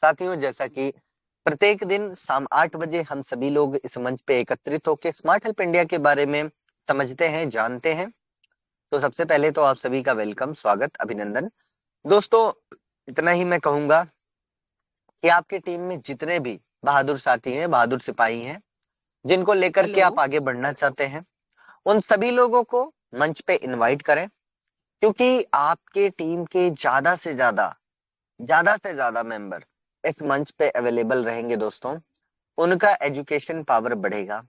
साथियों, जैसा कि प्रत्येक दिन शाम 8 बजे हम सभी लोग इस मंच पे एकत्रित होकर स्मार्ट हेल्प इंडिया के बारे में समझते हैं, जानते हैं। तो सबसे पहले तो आप सभी का वेलकम, स्वागत, अभिनंदन। दोस्तों, इतना ही मैं कहूंगा कि आपकी टीम में जितने भी बहादुर साथी हैं, बहादुर सिपाही हैं, जिनको लेकर के हेलो। आप आगे बढ़ना चाहते हैं, उन सभी लोगों को मंच पे इनवाइट करें, क्योंकि आपके टीम के ज्यादा से ज्यादा मेंबर इस मंच पे अवेलेबल रहेंगे दोस्तों, उनका एजुकेशन पावर बढ़ेगा।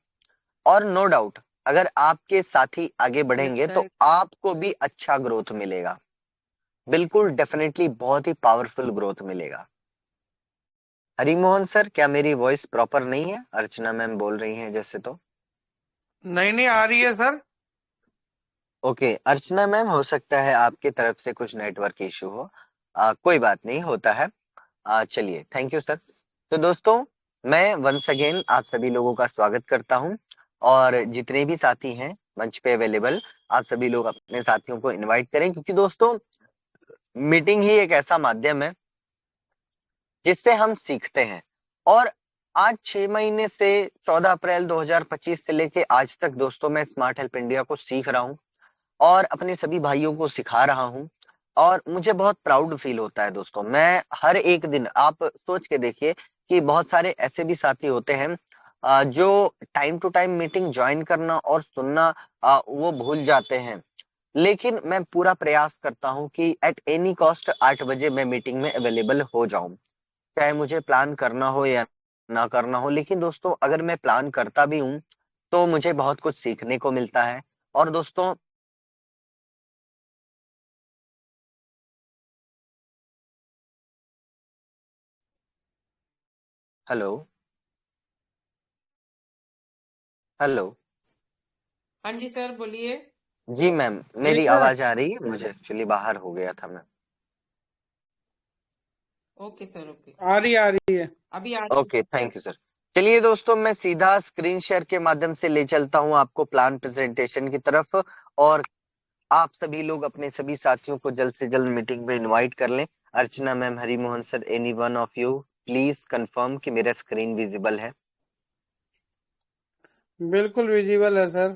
और नो डाउट, अगर आपके साथी आगे बढ़ेंगे तो करेक्ट। आपको भी अच्छा ग्रोथ मिलेगा। बिल्कुल, डेफिनेटली बहुत ही पावरफुल ग्रोथ मिलेगा। हरिमोहन सर, क्या मेरी वॉइस प्रॉपर नहीं है? अर्चना मैम बोल रही हैं जैसे तो। नहीं नहीं, आ रही है सर। ओके, अर्चना मैम, हो सकता है आपकी तरफ से कुछ नेटवर्क इशू हो। कोई बात नहीं, होता है। चलिए, थैंक यू सर। तो दोस्तों, मैं वंस अगेन आप सभी लोगों का स्वागत करता हूं, और जितने भी साथी हैं मंच पे अवेलेबल, आप सभी लोग अपने साथियों को इनवाइट करें, क्योंकि दोस्तों मीटिंग ही एक ऐसा माध्यम है जिससे हम सीखते हैं। और आज 6 महीने से 14 अप्रैल 2025 से लेके आज तक दोस्तों मैं स्मार्ट हेल्प इंडिया को सीख रहा हूँ और अपने सभी भाइयों को सिखा रहा हूँ, और मुझे बहुत प्राउड फील होता है दोस्तों। मैं हर एक दिन, आप सोच के देखिए कि बहुत सारे ऐसे भी साथी होते हैं जो time to time meeting join करना और सुनना वो भूल जाते हैं। लेकिन मैं पूरा प्रयास करता हूं कि एट एनी कॉस्ट 8 बजे मैं मीटिंग में अवेलेबल हो जाऊं, चाहे मुझे प्लान करना हो या ना करना हो। लेकिन दोस्तों, अगर मैं प्लान करता भी हूं तो मुझे बहुत कुछ सीखने को मिलता है। और दोस्तों, हेलो हेलो। हाँ जी सर, बोलिए। जी मैम, जी मेरी सर। आवाज आ रही है? मुझे एक्चुअली बाहर हो गया था मैं। Okay sir, okay. आ रही है। अभी आ रही ओके, थैंक यू सर। चलिए दोस्तों, मैं सीधा स्क्रीन शेयर के माध्यम से ले चलता हूं आपको प्लान प्रेजेंटेशन की तरफ, और आप सभी लोग अपने सभी साथियों को जल्द से जल्द मीटिंग में इनवाइट कर लें। Archana ma'am, Harimohan sir, any one of you please confirm कि मेरा स्क्रीन विजिबल है। बिल्कुल विजिबल है sir.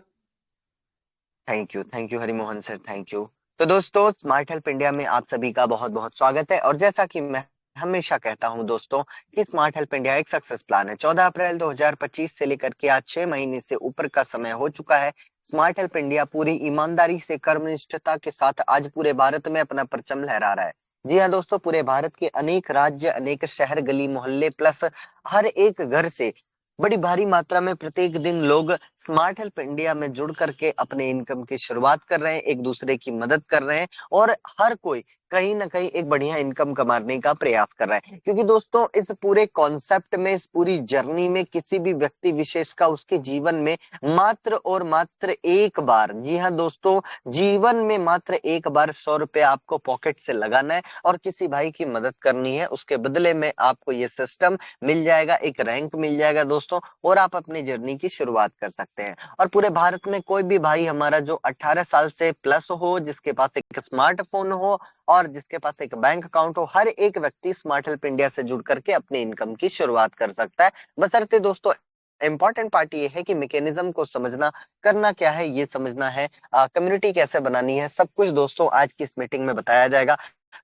Thank you Harimohan sir, thank you. तो दोस्तों, स्मार्ट हेल्प इंडिया में आप सभी का बहुत बहुत स्वागत है। और जैसा कि मैं हमेशा कहता हूं दोस्तों कि स्मार्ट हेल्प इंडिया एक सक्सेस प्लान है। 14 अप्रैल 2025 से लेकर के आज 6 महीने से ऊपर का समय हो चुका है। स्मार्ट हेल्प इंडिया पूरी ईमानदारी से, कर्मनिष्ठता के साथ आज पूरे भारत में अपना परचम लहरा रहा है। जी हाँ दोस्तों, पूरे भारत के अनेक राज्य, अनेक शहर, गली मोहल्ले प्लस हर एक घर से बड़ी भारी मात्रा में प्रत्येक दिन लोग स्मार्ट हेल्प इंडिया में जुड़ करके अपने इनकम की शुरुआत कर रहे हैं, एक दूसरे की मदद कर रहे हैं, और हर कोई कहीं ना कहीं एक बढ़िया इनकम कमाने का प्रयास कर रहा है। क्योंकि दोस्तों, इस पूरे कॉन्सेप्ट में, इस पूरी जर्नी में किसी भी व्यक्ति विशेष का उसके जीवन में मात्र और मात्र एक बार, जी हाँ दोस्तों, जीवन में मात्र एक बार 100 रुपए आपको पॉकेट से लगाना है और किसी भाई की मदद करनी है। उसके बदले में आपको ये सिस्टम मिल जाएगा, एक रैंक मिल जाएगा दोस्तों, और आप अपनी जर्नी की शुरुआत कर सकते हैं। और पूरे भारत में कोई भी भाई हमारा जो 18 साल से प्लस हो, जिसके पास एक स्मार्टफोन हो और जिसके पास एक बैंक अकाउंट हो, हर एक व्यक्ति स्मार्ट हेल्प इंडिया से जुड़ करके अपनी इनकम की शुरुआत कर सकता है। बशर्ते दोस्तों, इंपॉर्टेंट पार्ट ये है कि मैकेनिज्म को समझना, करना क्या है ये समझना है, कम्युनिटी कैसे बनानी है, सब कुछ दोस्तों आज की इस मीटिंग में बताया जाएगा।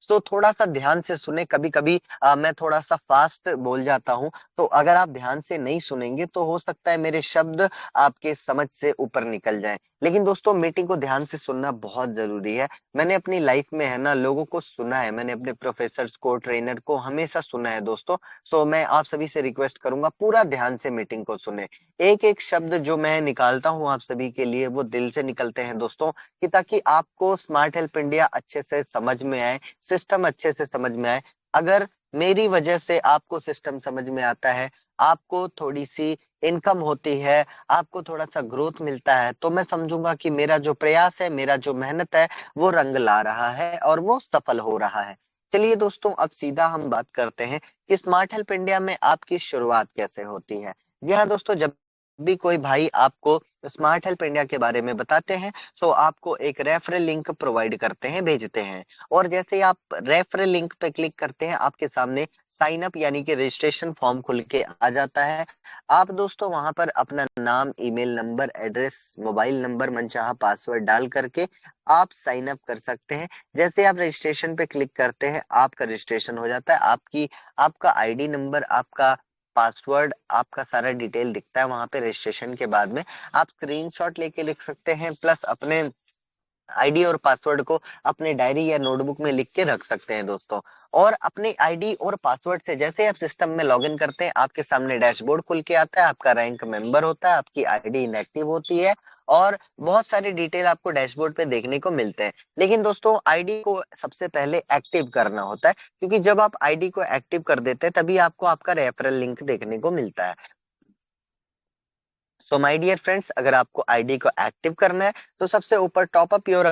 तो थोड़ा सा ध्यान से सुने। कभी कभी मैं थोड़ा सा फास्ट बोल जाता हूँ, तो अगर आप ध्यान से नहीं सुनेंगे तो हो सकता है मेरे शब्द आपके समझ से ऊपर निकल जाएं। लेकिन दोस्तों, मीटिंग को ध्यान से सुनना बहुत जरूरी है। मैंने अपनी लाइफ में है ना लोगों को सुना है, मैंने अपने प्रोफेसर्स को, ट्रेनर को हमेशा सुना है दोस्तों। सो मैं आप सभी से रिक्वेस्ट करूंगा, पूरा ध्यान से मीटिंग को सुने। एक एक शब्द जो मैं निकालता हूँ आप सभी के लिए, वो दिल से निकलते हैं दोस्तों, कि ताकि आपको स्मार्ट हेल्प इंडिया अच्छे से समझ में आए, सिस्टम अच्छे से समझ में आए। अगर मेरी वजह से आपको सिस्टम समझ में आता है, आपको थोड़ी सी इनकम होती है, आपको थोड़ा सा ग्रोथ मिलता है, तो मैं समझूंगा कि मेरा जो प्रयास है, मेरा जो मेहनत है, वो रंग ला रहा है और वो सफल हो रहा है। चलिए दोस्तों, अब सीधा हम बात करते हैं कि स्मार्ट हेल्प इंडिया में आपकी शुरुआत कैसे होती है। जी हाँ दोस्तों, जब भी कोई भाई आपको स्मार्ट हेल्प इंडिया के बारे में बताते हैं, तो आपको एक रेफरल लिंक प्रोवाइड करते हैं, भेजते हैं। और जैसे ही आप रेफरल लिंक पे क्लिक करते हैं, आपके सामने साइन अप यानी कि रजिस्ट्रेशन फॉर्म खुल के आ जाता है। आप दोस्तों वहां पर अपना नाम, email number, address, mobile number, मनचाहा पासवर्ड डाल करके आप साइन अप कर सकते हैं। जैसे आप रजिस्ट्रेशन पे क्लिक करते हैं, आपका रजिस्ट्रेशन हो जाता है। आपका आईडी नंबर, आपका पासवर्ड, आपका सारा डिटेल दिखता है वहां पे। रजिस्ट्रेशन के बाद में आप स्क्रीनशॉट लेके लिख सकते हैं, प्लस अपने आईडी और पासवर्ड को अपने डायरी या नोटबुक में लिख के रख सकते हैं दोस्तों। और अपने आईडी और पासवर्ड से जैसे आप सिस्टम में लॉगिन करते हैं, आपके सामने डैशबोर्ड खुल के आता है, आपका रैंक मेंबर होता है, आपकी आईडी इनएक्टिव होती है और बहुत सारी डिटेल आपको डैशबोर्ड पे देखने को मिलते हैं। लेकिन दोस्तों आईडी को सबसे पहले एक्टिव करना होता है, क्योंकि जब आप आईडी को एक्टिव कर देते हैं तभी आपको आपका रेफरल लिंक देखने को मिलता है। सो माय डियर फ्रेंड्स, अगर आपको आईडी को एक्टिव करना है तो सबसे ऊपर टॉप अप योर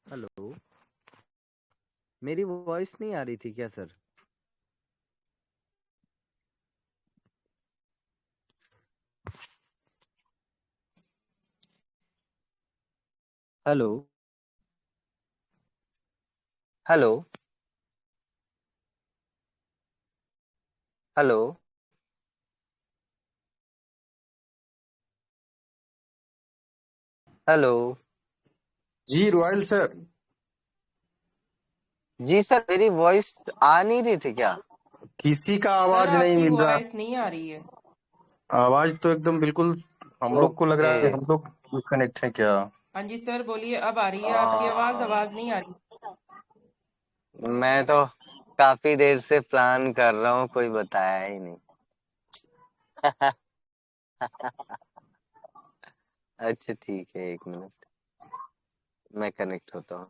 हेलो, मेरी वॉइस नहीं आ रही थी क्या sir? Hello. Hello. Hello. Hello. जी रॉयल सर। जी सर, मेरी वॉइस आ नहीं रही थी क्या? किसी का सर आवाज नहीं आपकी मिल रहा। वॉइस नहीं आ रही है। आवाज तो एकदम बिल्कुल, हम लोग को लग ओके। रहा है हम लोग कनेक्ट है क्या। हाँ जी सर बोलिए, अब आ रही है आपकी आवाज, आ, आवाज नहीं आ रही। मैं तो काफी देर से प्लान कर रहा हूँ, कोई बताया ही नहीं। अच्छा ठीक है, एक मिनट, मैं कनेक्ट होता हूँ।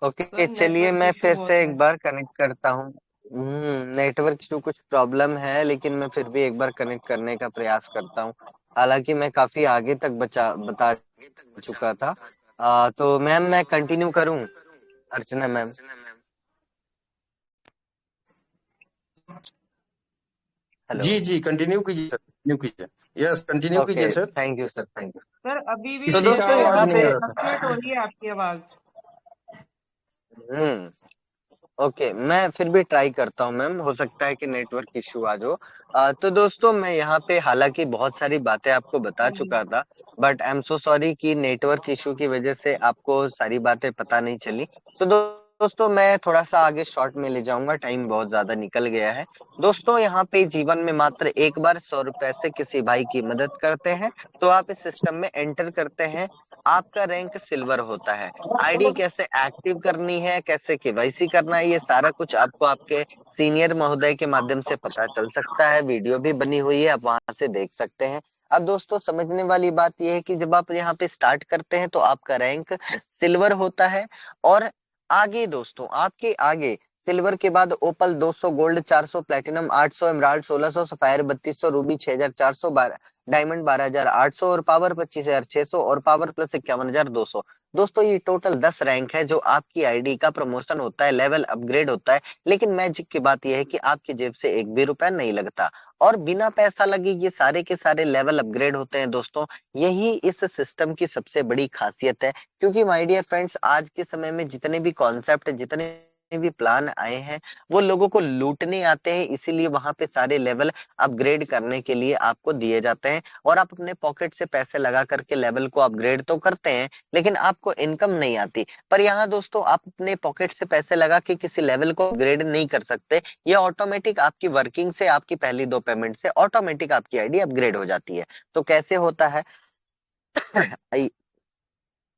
ओके, सर चलिए नेटवर्क मैं इशू फिर से बहुत है। एक बार कनेक्ट करता हूँ। नेटवर्क इशू कुछ प्रॉब्लम है, लेकिन मैं फिर भी एक बार कनेक्ट करने का प्रयास करता हूँ। हालांकि मैं काफी आगे तक बता चुका था। तो मैम मैं कंटिन्यू करूँ? अर्चना मैम। हेलो। जी जी कंटिन्यू कीजिए सर, कंटिन्यू कीजिए। यस कंटिन्यू कीजिए okay, sir. Thank you sir, thank you. Sir अभी भी तो किसी का दोस्तों जैसे आवाज यहाँ नहीं पे आ रहा था। फ्लक्चुएट हो रही है आपकी आवाज। हम्म ओके, मैं फिर भी ट्राई करता हूँ मैम, हो सकता है कि नेटवर्क इशू आ जाओ। तो दोस्तों मैं यहाँ पे हालांकि बहुत सारी बातें आपको बता हाँ जी। चुका था, but I am so sorry कि नेटवर्क इशू की वजह से आपको सारी बातें पता नहीं चली। तो दोस्तों मैं थोड़ा सा आगे शॉर्ट में ले जाऊंगा, टाइम बहुत ज्यादा निकल गया है। दोस्तों यहाँ पे जीवन में मात्र एक बार 100 रुपए से किसी भाई की मदद करते हैं, तो आप इस सिस्टम में एंटर करते हैं। आपका रैंक सिल्वर होता है। आईडी कैसे एक्टिव करनी है, कैसे केवाईसी करना है, ये सारा कुछ आपको आपके सीनियर महोदय के माध्यम से पता चल सकता है। वीडियो भी बनी हुई है, आप वहां से देख सकते हैं। अब दोस्तों समझने वाली बात यह है कि जब आप यहाँ पे स्टार्ट करते हैं तो आपका रैंक सिल्वर होता है। और आगे दोस्तों, आपके आगे सिल्वर के बाद ओपल 200, gold 400, platinum 800, emerald 1600, sapphire 3200, Ruby 6400, diamond 12800 और पावर 25600 और पावर प्लस 51200। दोस्तों ये टोटल 10 रैंक है जो आपकी आईडी का प्रमोशन होता है, लेवल अपग्रेड होता है। लेकिन मैजिक की बात यह है कि आपकी जेब से एक भी रुपया नहीं लगता और बिना पैसा लगे ये सारे के सारे लेवल अपग्रेड होते हैं दोस्तों। यही इस सिस्टम की सबसे बड़ी खासियत है, क्योंकि माय डियर फ्रेंड्स आज के समय में जितने भी कॉन्सेप्ट, जितने भी प्लान आए हैं, वो लोगों को लूटने आते हैं, इसीलिए वहां पे सारे लेवल अपग्रेड करने के लिए आपको दिए जाते हैं। और आप अपने पॉकेट से पैसे लगा करके लेवल को अपग्रेड तो करते हैं, लेकिन आपको इनकम नहीं आती। पर यहाँ दोस्तों आप अपने पॉकेट से पैसे लगा के किसी लेवल को अपग्रेड नहीं कर सकते। ये ऑटोमेटिक आपकी वर्किंग से, आपकी पहली दो पेमेंट से ऑटोमेटिक आपकी आईडी अपग्रेड हो जाती है। तो कैसे होता है?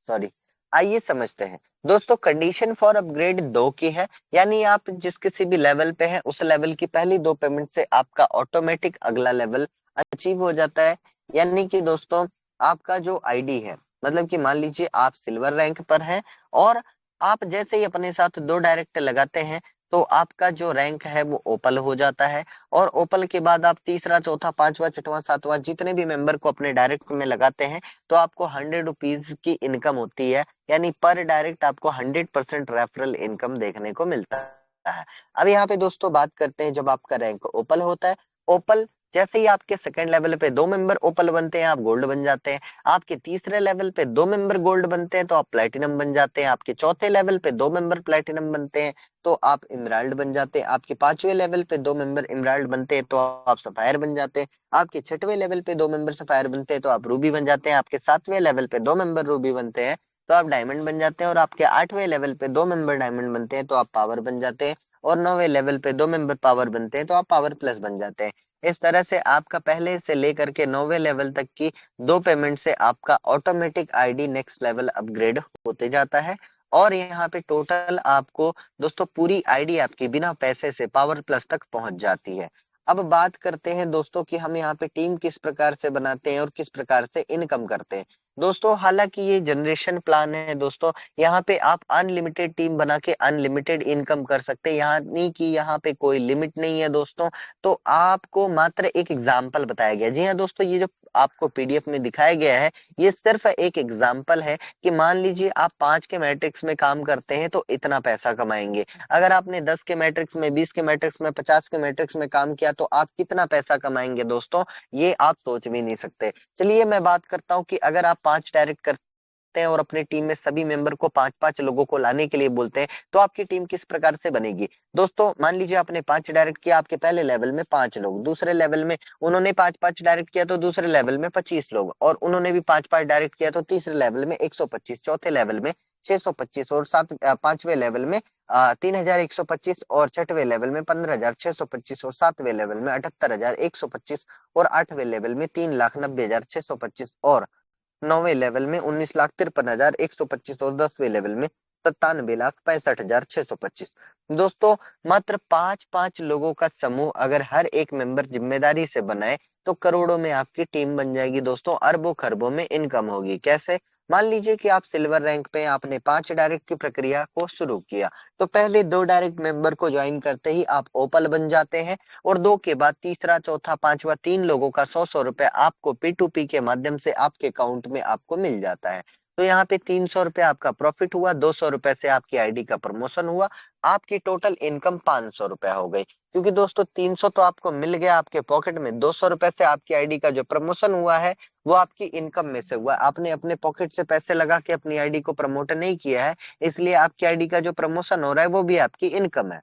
सॉरी, आइए समझते हैं। दोस्तों कंडीशन फॉर अपग्रेड दो की है, यानी आप जिस किसी भी लेवल पे हैं उस लेवल की पहली दो पेमेंट से आपका ऑटोमेटिक अगला लेवल अचीव हो जाता है। यानी कि दोस्तों आपका जो आईडी है, मतलब कि मान लीजिए आप सिल्वर रैंक पर हैं और आप जैसे ही अपने साथ दो डायरेक्ट लगाते हैं तो आपका जो रैंक है वो ओपल हो जाता है। और ओपल के बाद आप तीसरा, चौथा, पांचवा, छठवां, सातवां जितने भी मेंबर को अपने डायरेक्ट में लगाते हैं तो आपको 100 रुपीज की इनकम होती है, यानी पर डायरेक्ट आपको 100% रेफरल इनकम देखने को मिलता है। अब यहाँ पे दोस्तों बात करते हैं, जब आपका रैंक ओपल होता है, ओपल जैसे ही आपके सेकंड लेवल पे दो मेंबर ओपल बनते हैं आप गोल्ड बन जाते हैं। आपके तीसरे लेवल पे दो मेंबर गोल्ड बनते हैं तो आप प्लेटिनम बन जाते हैं। आपके चौथे लेवल पे दो मेंबर प्लेटिनम बनते हैं तो आप इमराल्ड बन जाते हैं। आपके पांचवें लेवल पे दो मेंबर इमराल्ड बनते हैं तो आप सफायर बन जाते हैं। आपके छठवें लेवल पे दो मेंबर सफायर बनते हैं तो आप रूबी बन जाते हैं। आपके सातवें लेवल पे दो मेंबर रूबी बनते हैं तो आप डायमंड बन जाते हैं। और आपके आठवें लेवल पे दो मेंबर डायमंड बनते हैं तो आप पावर बन जाते हैं। और नौवें लेवल पे दो मेंबर पावर बनते हैं तो आप पावर प्लस बन जाते हैं। इस तरह से आपका पहले से लेकर के नौवें लेवल तक की दो पेमेंट से आपका automatic ID next level upgrade होते जाता है। और यहाँ पे टोटल आपको दोस्तों पूरी आईडी आपकी बिना पैसे से पावर प्लस तक पहुंच जाती है। अब बात करते हैं दोस्तों कि हम यहाँ पे टीम किस प्रकार से बनाते हैं और किस प्रकार से इनकम करते हैं। दोस्तों हालांकि ये जनरेशन प्लान है दोस्तों, यहाँ पे आप अनलिमिटेड टीम बना के अनलिमिटेड इनकम कर सकते हैं, यहाँ नहीं कि यहाँ पे कोई लिमिट नहीं है दोस्तों। तो आपको मात्र एक एग्जाम्पल बताया गया। जी हाँ दोस्तों, ये जो आपको पीडीएफ में दिखाया गया है ये सिर्फ एक एग्जाम्पल है कि मान लीजिए आप 5 के मैट्रिक्स में काम करते हैं तो इतना पैसा कमाएंगे। अगर आपने 10 के मैट्रिक्स में, 20 के मैट्रिक्स में, 50 के मैट्रिक्स में काम किया तो आप कितना पैसा कमाएंगे दोस्तों, ये आप सोच भी नहीं सकते। चलिए मैं बात करता हूँ कि अगर आप 5 डायरेक्ट करते हैं और अपनी टीम में सभी मेंबर को 5-5 लोगों को लाने के लिए बोलते हैं तो आपकी टीम किस प्रकार से बनेगी। दोस्तों मान लीजिए आपने 5 डायरेक्ट किया, आपके पहले लेवल में 5 लोग, दूसरे लेवल में उन्होंने 5-5 डायरेक्ट किया तो दूसरे लेवल में 25 लोग, और उन्होंने भी 5-5 डायरेक्ट किया तो तीसरे लेवल में 125, चौथे लेवल में 625, और पांचवें लेवल में 3125, और छठवें लेवल में 15,625, और सातवें लेवल में 78,125, और आठवें लेवल में 3,90,625, और नौवें लेवल में 19,53,125, और 10वें लेवल में 97,65,625। दोस्तों मात्र 5-5 लोगों का समूह अगर हर एक मेंबर जिम्मेदारी से बनाए तो करोड़ों में आपकी टीम बन जाएगी दोस्तों, अरबों खरबों में इनकम होगी। कैसे? मान लीजिए कि आप सिल्वर रैंक पे, आपने 5 डायरेक्ट की प्रक्रिया को शुरू किया तो पहले 2 डायरेक्ट मेंबर को ज्वाइन करते ही आप ओपल बन जाते हैं, और 2 के बाद तीसरा, चौथा, पांचवा 3 लोगों का 100-100 रुपए आपको P2P के माध्यम से आपके अकाउंट में आपको मिल जाता है। तो यहाँ पे 300 रुपए आपका प्रॉफिट हुआ, 200 रुपए से आपकी आईडी का प्रमोशन हुआ, आपकी टोटल इनकम 500 रुपए हो गई। क्योंकि दोस्तों 300 तो आपको मिल गया आपके पॉकेट में, 200 रुपए से आपकी आईडी का जो प्रमोशन हुआ है वो आपकी इनकम में से हुआ। आपने अपने पॉकेट से पैसे लगा के अपनी आईडी को प्रमोट नहीं किया है, इसलिए आपकी आईडी का जो प्रमोशन हो रहा है वो भी आपकी इनकम है।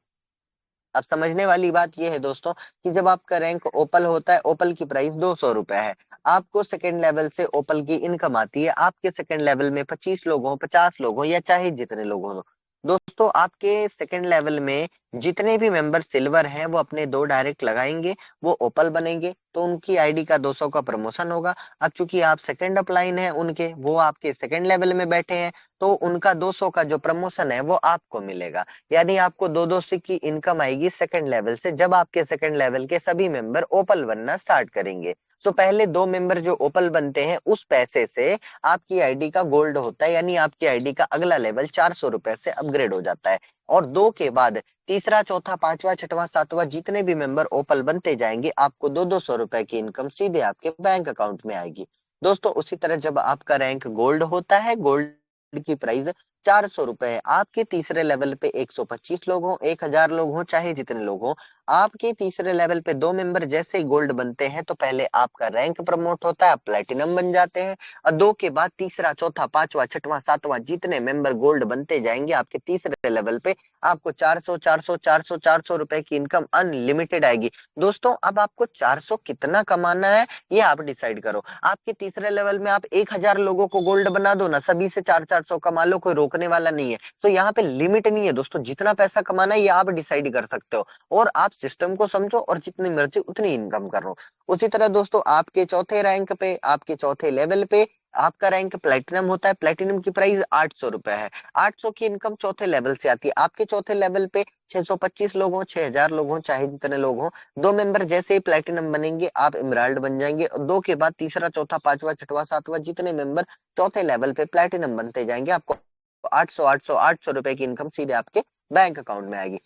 अब समझने वाली बात यह है दोस्तों कि जब आपका रैंक ओपल होता है, ओपल की प्राइस 200 रुपए है, आपको सेकंड लेवल से ओपल की इनकम आती है। आपके सेकंड लेवल में 25 लोग हो, 50 लोग हो, या चाहे जितने लोग हो दोस्तों, आपके सेकंड लेवल में जितने भी मेंबर सिल्वर हैं वो अपने 2 डायरेक्ट लगाएंगे, वो ओपल बनेंगे तो उनकी आईडी का 200 का प्रमोशन होगा। अब चूंकि आप सेकंड अपलाइन है उनके, वो आपके सेकंड लेवल में बैठे हैं तो उनका 200 का जो प्रमोशन है वो आपको मिलेगा। यानी आपको 2-2 की इनकम आएगी सेकंड लेवल से, जब आपके सेकंड लेवल के सभी मेंबर ओपल बनना स्टार्ट करेंगे। तो पहले 2 मेंबर जो ओपल बनते हैं उस पैसे से आपकी आईडी का गोल्ड होता है, यानी आपकी आईडी का अगला लेवल 400 रुपए से अपग्रेड हो जाता है। और 2 के बाद तीसरा, चौथा, पांचवा, छठवां, सातवां जितने भी मेंबर ओपल बनते जाएंगे आपको 200 रुपए की इनकम सीधे आपके बैंक अकाउंट में आएगी। दोस्तों उसी तरह जब आपका रैंक गोल्ड होता है, गोल्ड की प्राइस 400 रुपए है, आपके तीसरे लेवल पे 125 लोग हो, 1000 लोग हो, चाहे जितने लोग हो, आपके तीसरे लेवल पे 2 मेंबर जैसे ही गोल्ड बनते हैं तो पहले आपका रैंक प्रमोट होता है, आप प्लेटिनम बन जाते हैं, और 2 के बाद तीसरा, चौथा, पांचवा, छठवां, सातवां जितने मेंबर गोल्ड बनते जाएंगे आपके तीसरे लेवल पे आपको 400 रुपए की इनकम अनलिमिटेड आएगी। दोस्तों अब आपको 400 कितना कमाना है ये आप डिसाइड करो। आपके तीसरे लेवल में आप 1000 लोगों को गोल्ड बना दो ना, सभी से 400 कमा लो, कोई रोकने वाला नहीं है। तो यहाँ पे लिमिट नहीं है दोस्तों, जितना पैसा कमाना है ये आप डिसाइड कर सकते हो, और आप सिस्टम को समझो और जितनी मर्जी उतनी इनकम करो। उसी तरह दोस्तों आपके चौथे रैंक पे, आपके चौथे लेवल पे आपका रैंक प्लेटिनम होता है, प्लेटिनम की प्राइस 800 रुपए है, 800 की इनकम चौथे लेवल से आती है। आपके चौथे लेवल पे 625 लोग हो, 6000 लोग हो, चाहे जितने लोग हो, 2 मेंबर जैसे ही प्लेटिनम बनेंगे आप इमराल्ड बन जाएंगे, और 2 के बाद तीसरा, चौथा, पांचवा, छठवां, सातवां जितने मेंबर चौथे लेवल पे प्लेटिनम बनते जाएंगे, आपको 800 रुपए की इनकम सीधे आपके बैंक अकाउंट में आएगी।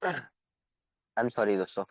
आई एम सॉरी दोस्तों।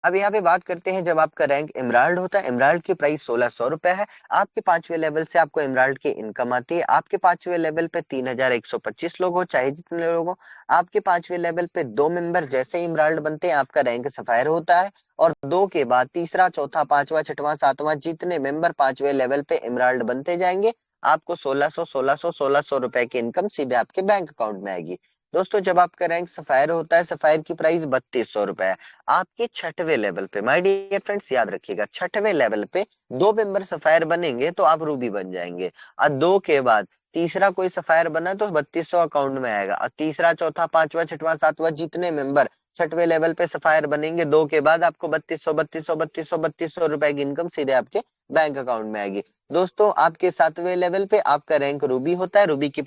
अब यहाँ पे बात करते हैं जब आपका रैंक इमराल्ड होता है, इमराल्ड की प्राइस 1600 रुपए है, आपके 5वें लेवल से आपको इमराल्ड की इनकम आती है। आपके 5वें लेवल पे 3125 लोग हो, चाहे जितने लोग हो, आपके 5वें लेवल पे 2 मेंबर जैसे ही इमराल्ड बनते हैं आपका रैंक सफायर होता है, और 2 के बाद तीसरा, चौथा, पांचवा, छठवां, सातवां जितने मेंबर 5वें लेवल पे इमराल्ड बनते जाएंगे आपको 1600 रुपए की इनकम सीधे आपके बैंक अकाउंट में आएगी। दोस्तों जब आपका रैंक सफायर होता है, सफायर की प्राइस 3200 रुपए है, आपके छठवें लेवल पे, माय डियर फ्रेंड्स याद रखिएगा, छठवें लेवल पे 2 मेंबर सफायर बनेंगे तो आप रूबी बन जाएंगे, और 2 के बाद तीसरा कोई सफायर बना तो 3200 अकाउंट में आएगा, और तीसरा, चौथा, पांचवा, छठवां, सातवां जितने मेंबर छठवें लेवल पे सफायर बनेंगे 2 के बाद आपको 3200 रुपए की इनकम सीधे आपके बैंक अकाउंट में आएगी। दोस्तों आपके 7वें लेवल पे आपका रैंक रूबी होता है, रूबी की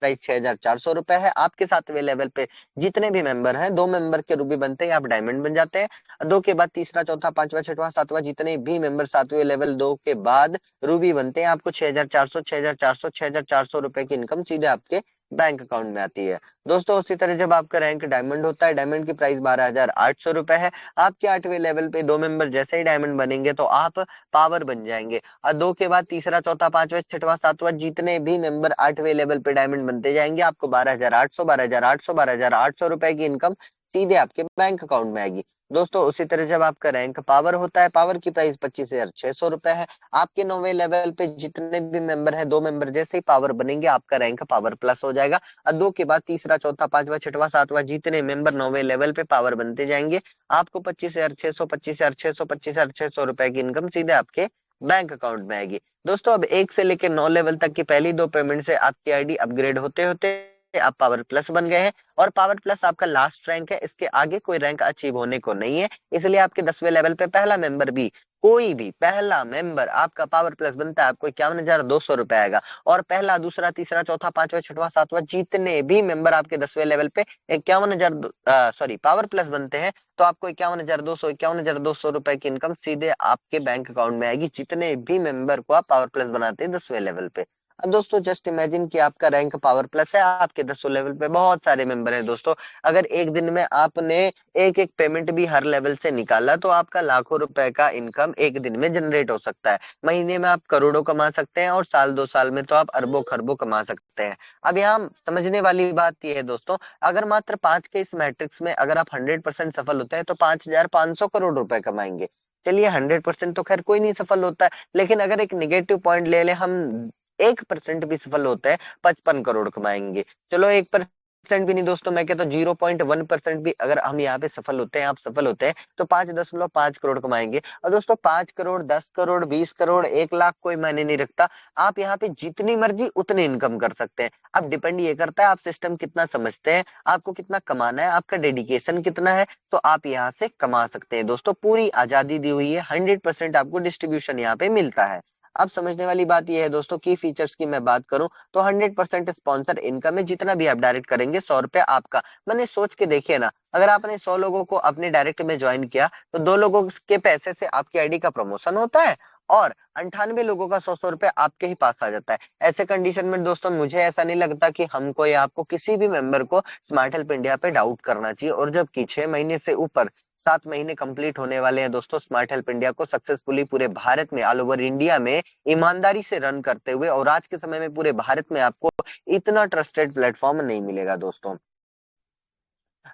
प्राइस 6,400 रुपए है। आपके 7वें लेवल पे जितने भी मेंबर हैं, 2 मेंबर के रूबी बनते हैं, आप डायमंड बन जाते हैं। 2 के बाद तीसरा, चौथा, पांचवा, छठवां, सातवां जितने भी मेंबर 7वें लेवल 2 के बाद रूबी बनते हैं, आपको 6,400 रुपए की इनकम सीधे आपके बैंक अकाउंट में आती है। दोस्तों उसी तरह जब आपका रैंक डायमंड होता है, डायमंड की प्राइस 12,800 रुपए है। आपके 8वें लेवल पे 2 मेंबर जैसे ही डायमंड बनेंगे तो आप पावर बन जाएंगे, और 2 के बाद तीसरा, चौथा, पांचवा, छठवां, सातवां जितने भी मेंबर 8वें लेवल पे डायमंड बनते जाएंगे, आपको 12,800 रुपए की इनकम सीधे आपके बैंक अकाउंट में आएगी। दोस्तों उसी तरह जब आपका रैंक पावर होता है, पावर की प्राइस 25,600 रुपए है। आपके 9वें लेवल पे जितने भी मेंबर हैं, 2 मेंबर जैसे ही पावर बनेंगे, आपका रैंक पावर प्लस हो जाएगा, और 2 के बाद तीसरा, चौथा, पांचवा, छठवां, सातवां जितने मेंबर 9वें लेवल पे पावर बनते जाएंगे, आपको 25,600 रुपए की इनकम सीधे आपके बैंक अकाउंट में आएगी। दोस्तों अब 1 से लेकर 9 लेवल तक की पहली 2 पेमेंट से आपकी आईडी अपग्रेड होते होते आप पावर प्लस बन गए हैं, और पावर प्लस आपका लास्ट रैंक है, इसके आगे कोई रैंक अचीव होने को नहीं है। इसलिए आपके 10वें लेवल पे पहला मेंबर भी, कोई भी पहला मेंबर आपका पावर प्लस बनता है, आपको 51,200 रुपए आएगा। और पहला, दूसरा, तीसरा, चौथा, पांचवा, छठवां, सातवां जितने भी मेंबर आपके 10वें लेवल पे 51,000 पावर प्लस बनते हैं, तो आपको 51,200 रुपए की इनकम सीधे आपके बैंक अकाउंट में आएगी, जितने भी मेंबर को आप पावर प्लस बनाते हैं 10वें लेवल पे। अब दोस्तों जस्ट इमेजिन कि आपका रैंक पावर प्लस है, आपके 10 लेवल पे बहुत सारे मेंबर हैं। दोस्तों अगर एक दिन में आपने एक एक पेमेंट भी हर लेवल से निकाला, तो आपका लाखों रुपए का इनकम एक दिन में जनरेट हो सकता है। महीने में आप करोड़ों कमा सकते हैं, और साल 2 साल में तो आप अरबों खरबों कमा सकते हैं। अब यहाँ समझने वाली बात यह है दोस्तों, अगर मात्र 5 के इस मैट्रिक्स में अगर आप 100% सफल होते हैं, तो 5,500 करोड़ रुपए कमाएंगे। चलिए 100% तो खैर कोई नहीं सफल होता है, लेकिन अगर एक निगेटिव पॉइंट ले ले हम, 1% भी सफल होता है, 55 करोड़ कमाएंगे। चलो 1% भी नहीं दोस्तों, मैं कहता हूँ 0.1% भी अगर हम यहाँ पे सफल होते हैं, आप सफल होते हैं, तो 5.5 करोड़ कमाएंगे। और दोस्तों 5 करोड़, 10 करोड़, 20 करोड़, 1 लाख कोई मायने नहीं रखता। आप यहाँ पे जितनी मर्जी उतनी इनकम कर सकते हैं। अब डिपेंड ये करता है आप सिस्टम कितना समझते हैं, आपको कितना कमाना है, आपका डेडिकेशन कितना है, तो आप यहाँ से कमा सकते हैं। दोस्तों पूरी आजादी दी हुई है, 100% आपको डिस्ट्रीब्यूशन यहाँ पे मिलता है। अब समझने वाली बात यह है दोस्तों, की फीचर्स की मैं बात करूं तो 100% स्पॉन्सर इनकम है, जितना भी आप डायरेक्ट करेंगे 100 रुपया आपका। मैंने सोच के देखिए ना, अगर आपने 100 लोगों को अपने डायरेक्ट में ज्वाइन किया, तो 2 लोगों के पैसे से आपकी आईडी का प्रमोशन होता है, और 98 लोगों का 100 रुपए आपके ही पास आ जाता है। ऐसे कंडीशन में दोस्तों मुझे ऐसा नहीं लगता कि हमको या आपको, किसी भी मेंबर को स्मार्ट हेल्प इंडिया पे डाउट करना चाहिए। और जबकि 6 महीने से ऊपर 7 महीने कंप्लीट होने वाले हैं दोस्तों स्मार्ट हेल्प इंडिया को सक्सेसफुली पूरे भारत में, ऑल ओवर इंडिया में ईमानदारी से रन करते हुए, और आज के समय में पूरे भारत में आपको इतना ट्रस्टेड प्लेटफॉर्म नहीं मिलेगा दोस्तों।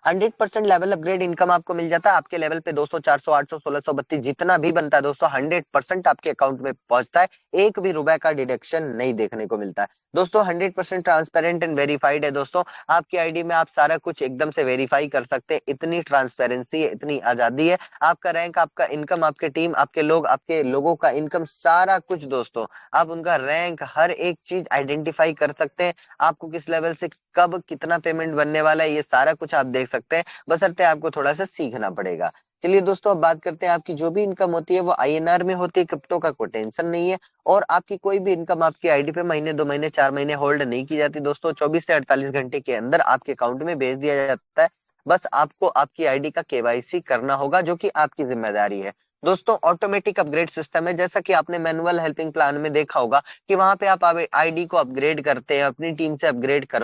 100% लेवल अपग्रेड इनकम आपको मिल जाता है। आपके लेवल पे 200, 400, 800, 1632 जितना भी बनता है दोस्तों, 100% आपके अकाउंट में पहुंचता है। एक भी रुपए का डिडक्शन नहीं देखने को मिलता है दोस्तों। 100% ट्रांसपेरेंट एंड वेरीफाइड है दोस्तों। आपकी आईडी में आप सारा कुछ एकदम से वेरीफाई कर सकते हैं, इतनी ट्रांसपेरेंसी है, इतनी आजादी है। आपका रैंक, आपका इनकम, आपके टीम, आपके लोग, आपके लोगों का इनकम, सारा कुछ दोस्तों, आप उनका रैंक, हर एक चीज आइडेंटिफाई कर सकते हैं। आपको किस लेवल से कब कितना पेमेंट बनने वाला है, ये सारा कुछ आप देख सकते हैं, बशर्ते आपको थोड़ा सा सीखना पड़ेगा। चलिए दोस्तों अब बात करते हैं, आपकी जो भी इनकम होती है वो आईएनआर में होती है, क्रिप्टो का कोई टेंशन नहीं है। और आपकी कोई भी इनकम आपकी आईडी पे महीने, 2 महीने, 4 महीने होल्ड नहीं की जाती दोस्तों। 24 से 48 घंटे के अंदर आपके अकाउंट में भेज दिया जाता है। बस आपको आपकी आईडी का केवाईसी करना होगा, जो कि आपकी जिम्मेदारी है दोस्तों। ऑटोमेटिक अपग्रेड सिस्टम है, जैसा कि आपने मैनुअल हेल्पिंग प्लान में देखा होगा कि वहां पे आप आईडी को अपग्रेड करते हैं, अपनी टीम से अपग्रेड कर,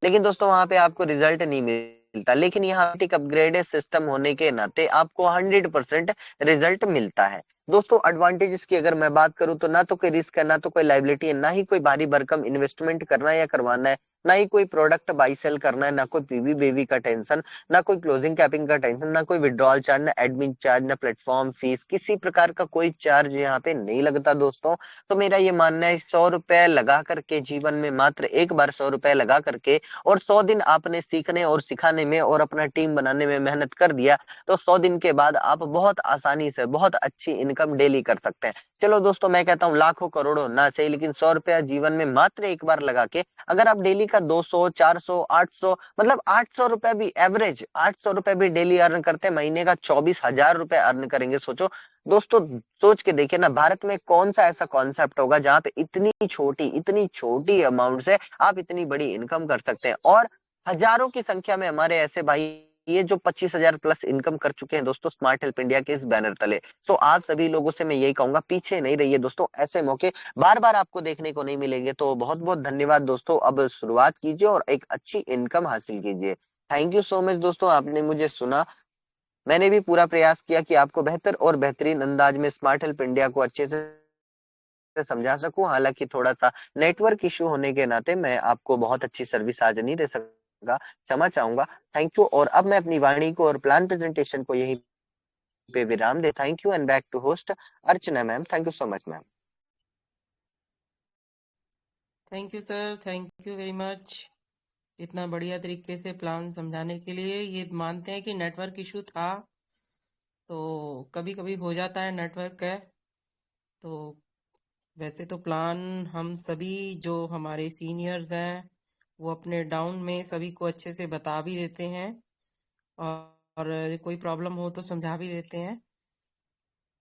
लेकिन दोस्तों वहां पे आपको रिजल्ट नहीं मिलता। लेकिन यहाँ एक अपग्रेडेड सिस्टम होने के नाते आपको 100% रिजल्ट मिलता है दोस्तों। एडवांटेजेस की अगर मैं बात करूं तो ना तो कोई रिस्क है, ना तो कोई लाइबिलिटी है, ना ही कोई भारी भरकम इन्वेस्टमेंट करना है या करवाना है, ना ही कोई प्रोडक्ट बाई सेल करना है, ना कोई पीवी बेवी का टेंशन, ना कोई क्लोजिंग कैपिंग का टेंशन, ना कोई विड्रॉल चार्ज, ना एडमिन चार्ज, ना प्लेटफॉर्म फीस, किसी प्रकार का कोई चार्ज यहाँ पे नहीं लगता दोस्तों। तो मेरा ये मानना है 100 रुपए लगा करके, जीवन में मात्र एक बार 100 रुपए लगा करके, और 100 दिन आपने सीखने और सिखाने में और अपना टीम बनाने में मेहनत कर दिया, तो 100 दिन के बाद आप बहुत आसानी से बहुत अच्छी इनकम डेली कर सकते हैं। चलो दोस्तों मैं कहता हूँ लाखों करोड़ों ना सही, लेकिन 100 रुपया जीवन में मात्र एक बार लगा के, अगर आप डेली का 200, 400, 800, मतलब 800 रुपए भी एवरेज, 800 रुपए भी डेली अर्न करते हैं, महीने का 24,000 रुपए अर्न करेंगे। सोचो दोस्तों सोच के देखिए ना, भारत में कौन सा ऐसा कॉन्सेप्ट होगा जहाँ पे इतनी छोटी अमाउंट से आप इतनी बड़ी इनकम कर सकते हैं। और हजारों की संख्या में हमारे ऐसे भाई ये जो 25,000 प्लस इनकम कर चुके हैं दोस्तों स्मार्ट हेल्प इंडिया के इस बैनर तले। सो आप सभी लोगों से मैं यही कहूंगा, पीछे नहीं रहिए दोस्तों, ऐसे मौके बार बार आपको देखने को नहीं मिलेंगे। तो बहुत बहुत धन्यवाद दोस्तों, अब शुरुआत कीजिए और एक अच्छी इनकम हासिल कीजिए। थैंक यू सो मच दोस्तों, आपने मुझे सुना। मैंने भी पूरा प्रयास किया कि आपको बेहतर और बेहतरीन अंदाज में स्मार्ट हेल्प इंडिया को अच्छे से समझा सकूं। हालांकि थोड़ा सा नेटवर्क इशू होने के नाते मैं आपको बहुत अच्छी सर्विस आज नहीं दे सका, क्षमा चाहूंगा। Thank you. और अब मैं अपनी वाणी को और प्लान प्रेजेंटेशन को यहीं पे विराम दे। Thank you and back to host Archana ma'am. Thank you so much ma'am. Thank you sir, thank you very much इतना बढ़िया तरीके से प्लान समझाने के लिए। ये मानते हैं कि नेटवर्क इशू था, तो कभी कभी हो जाता है नेटवर्क है। तो वैसे तो प्लान हम सभी जो हमारे सीनियर्स हैं वो अपने डाउन में सभी को अच्छे से बता भी देते हैं, और कोई प्रॉब्लम हो तो समझा भी देते हैं।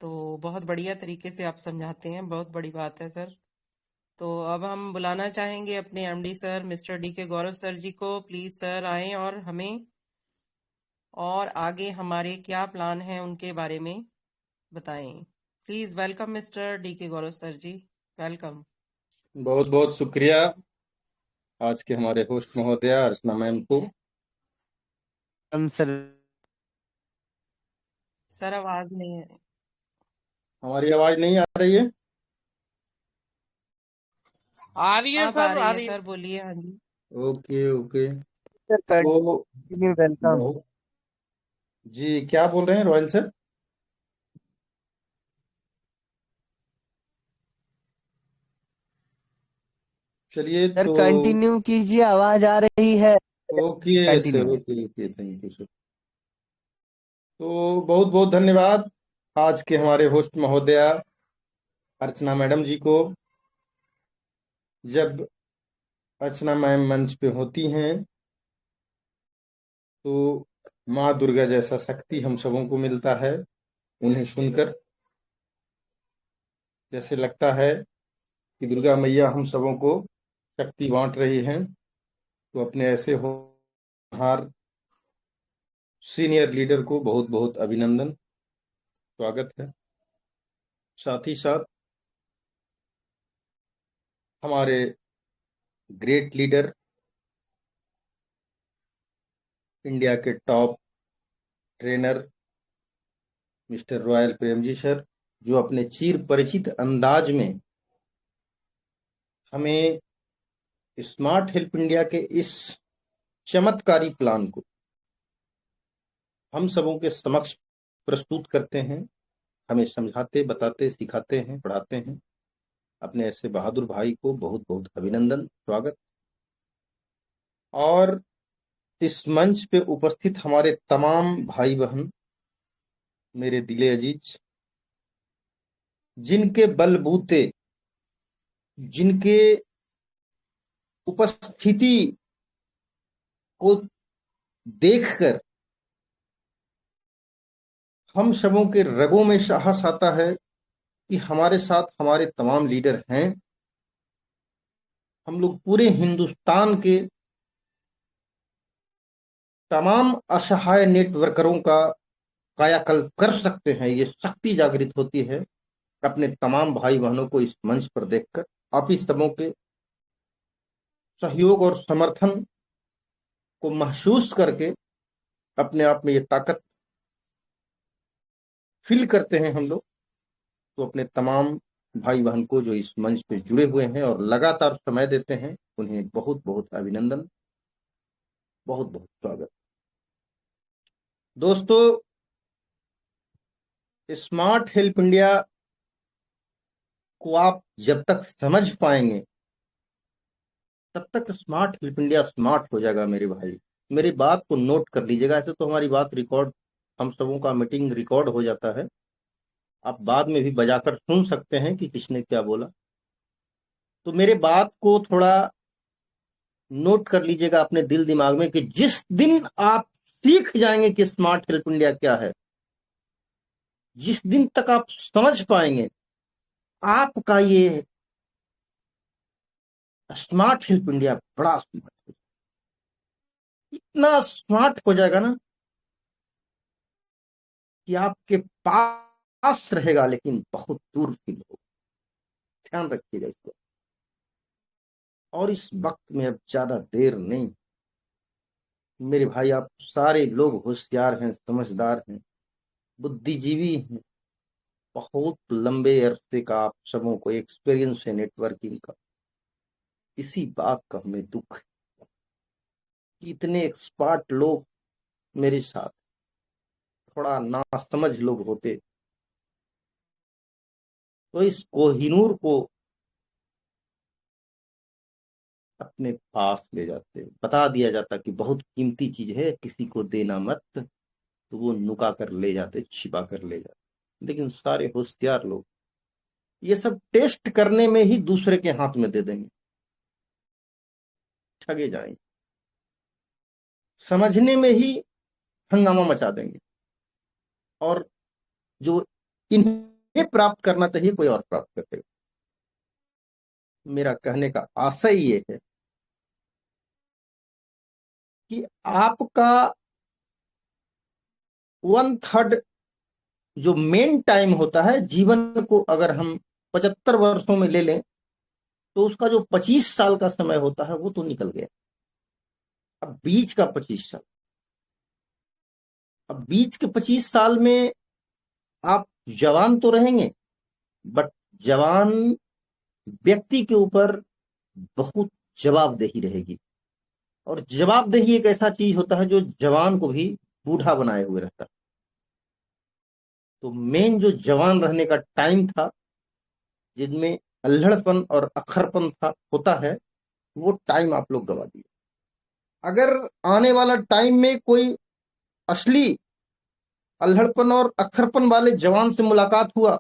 तो बहुत बढ़िया तरीके से आप समझाते हैं, बहुत बड़ी बात है सर। तो अब हम बुलाना चाहेंगे अपने एमडी सर मिस्टर डी के गौरव सर जी को। प्लीज सर आएं और हमें और आगे हमारे क्या प्लान हैं उनके बारे में बताएं। प्लीज वेलकम मिस्टर डी के गौरव सर जी, वेलकम। बहुत बहुत शुक्रिया आज के हमारे होस्ट महोदय अर्चना मैम को। हम सर सर आवाज नहीं है। हमारी आवाज नहीं आ रही है? आ रही है आप आ सर, रही आ है रही है। सर, बोलिए। हाँ जी। Okay okay. सर तो कंटिन्यू, वेलकम। जी क्या बोल रहे हैं रॉयल सर? चलिए सर तो कंटिन्यू कीजिए, आवाज आ रही है। Okay sir, continue. Okay okay, thank you sir. तो बहुत बहुत धन्यवाद आज के हमारे होस्ट महोदया अर्चना मैडम जी को। जब अर्चना मैम मंच पे होती हैं तो माँ दुर्गा जैसा शक्ति हम सबों को मिलता है उन्हें सुनकर। जैसे लगता है कि दुर्गा मैया हम सबों को शक्ति बांट रही हैं। तो अपने ऐसे होनहार सीनियर लीडर को बहुत बहुत अभिनंदन, स्वागत है। साथ ही साथ हमारे ग्रेट लीडर, इंडिया के top trainer mister royal Prem ji sir, जो अपने चिर परिचित अंदाज में हमें स्मार्ट हेल्प इंडिया के इस चमत्कारी प्लान को हम सबों के समक्ष प्रस्तुत करते हैं, हमें समझाते, बताते, सिखाते हैं, पढ़ाते हैं। अपने ऐसे बहादुर भाई को बहुत बहुत अभिनंदन, स्वागत। और इस मंच पे उपस्थित हमारे तमाम भाई बहन, मेरे दिले अजीज, जिनके बलबूते, जिनके उपस्थिति को देखकर हम सबों के रगों में साहस आता है कि हमारे साथ हमारे तमाम लीडर हैं। हम लोग पूरे हिंदुस्तान के तमाम असहाय नेटवर्करों का कायाकल्प कर सकते हैं। ये शक्ति जागृत होती है अपने तमाम भाई बहनों को इस मंच पर देखकर। आप ही सबों के सहयोग और समर्थन को महसूस करके अपने आप में ये ताकत फील करते हैं हम लोग। तो अपने तमाम भाई बहन को जो इस मंच पे जुड़े हुए हैं और लगातार समय देते हैं, उन्हें बहुत बहुत अभिनंदन, बहुत बहुत स्वागत। दोस्तों, स्मार्ट हेल्प इंडिया को आप जब तक समझ पाएंगे तब तक स्मार्ट हेल्प इंडिया स्मार्ट हो जाएगा मेरे भाई। मेरी बात को नोट कर लीजिएगा। ऐसे तो हमारी बात रिकॉर्ड, हम सबों का मीटिंग रिकॉर्ड हो जाता है, आप बाद में भी बजाकर सुन सकते हैं कि किसने क्या बोला। तो मेरे बात को थोड़ा नोट कर लीजिएगा अपने दिल दिमाग में कि जिस दिन आप सीख जाएंगे कि स्मार्ट हेल्प इंडिया क्या है, जिस दिन तक आप समझ पाएंगे आपका ये स्मार्ट हेल्प इंडिया बड़ा स्मार्ट, इतना स्मार्ट हो जाएगा ना कि आपके पास रहेगा लेकिन बहुत दूर के लोग। ध्यान रखिएगा इसको। और इस वक्त में अब ज्यादा देर नहीं, मेरे भाई आप सारे लोग होशियार हैं, समझदार हैं, बुद्धिजीवी हैं, बहुत लंबे अरसे का आप सबों को एक्सपीरियंस है नेटवर्किंग का। इसी बात का हमें दुख है कि इतने एक्सपर्ट लोग मेरे साथ, थोड़ा नासमझ लोग होते तो इस कोहिनूर को अपने पास ले जाते, बता दिया जाता कि बहुत कीमती चीज है, किसी को देना मत, तो वो नुका कर ले जाते, छिपा कर ले जाते। लेकिन सारे होशियार लोग ये सब टेस्ट करने में ही दूसरे के हाथ में दे देंगे, ठगे जाएंगे, समझने में ही हंगामा मचा देंगे, और जो इन्हें प्राप्त करना चाहिए कोई और प्राप्त कर देगा। मेरा कहने का आशय ये है कि आपका 1/3 जो मेन टाइम होता है जीवन को, अगर हम 75 वर्षों में ले लें तो उसका जो 25 साल का समय होता है वो तो निकल गया। अब बीच का 25 साल, अब बीच के 25 साल में आप जवान तो रहेंगे, बट जवान व्यक्ति के ऊपर बहुत जवाबदेही रहेगी। और जवाबदेही एक ऐसा चीज होता है जो जवान को भी बूढ़ा बनाए हुए रहता है। तो मेन जो जवान रहने का टाइम था, जिनमें अल्हड़पन और अखरपन था होता है, वो टाइम आप लोग गवा दिए। अगर आने वाला टाइम में कोई असली अल्हड़पन और अखरपन वाले जवान से मुलाकात हुआ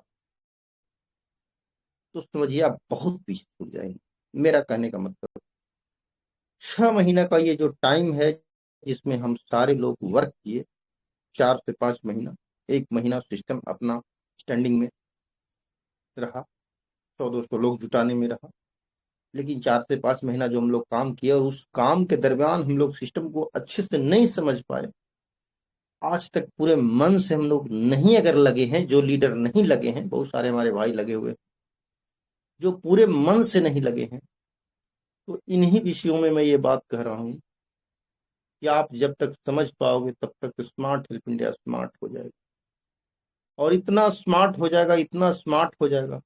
तो समझिए आप बहुत पीछे छूट जाएंगे। मेरा कहने का मतलब 6 महीना का ये जो टाइम है जिसमें हम सारे लोग वर्क किए, 4 से 5 महीना, 1 महीना सिस्टम अपना स्टैंडिंग में रहा, 100-200 लोग जुटाने में रहा, लेकिन 4 से 5 महीना जो हम लोग काम किए और उस काम के दरमियान हम लोग सिस्टम को अच्छे से नहीं समझ पाए। आज तक पूरे मन से हम लोग नहीं अगर लगे हैं, जो लीडर नहीं लगे हैं, बहुत सारे हमारे भाई लगे हुए, जो पूरे मन से नहीं लगे हैं, तो इन्हीं विषयों में मैं ये बात कह रहा हूं कि आप जब तक समझ पाओगे तब तक स्मार्ट हेल्प इंडिया स्मार्ट हो जाएगा। और इतना स्मार्ट हो जाएगा, इतना स्मार्ट हो जाएगा,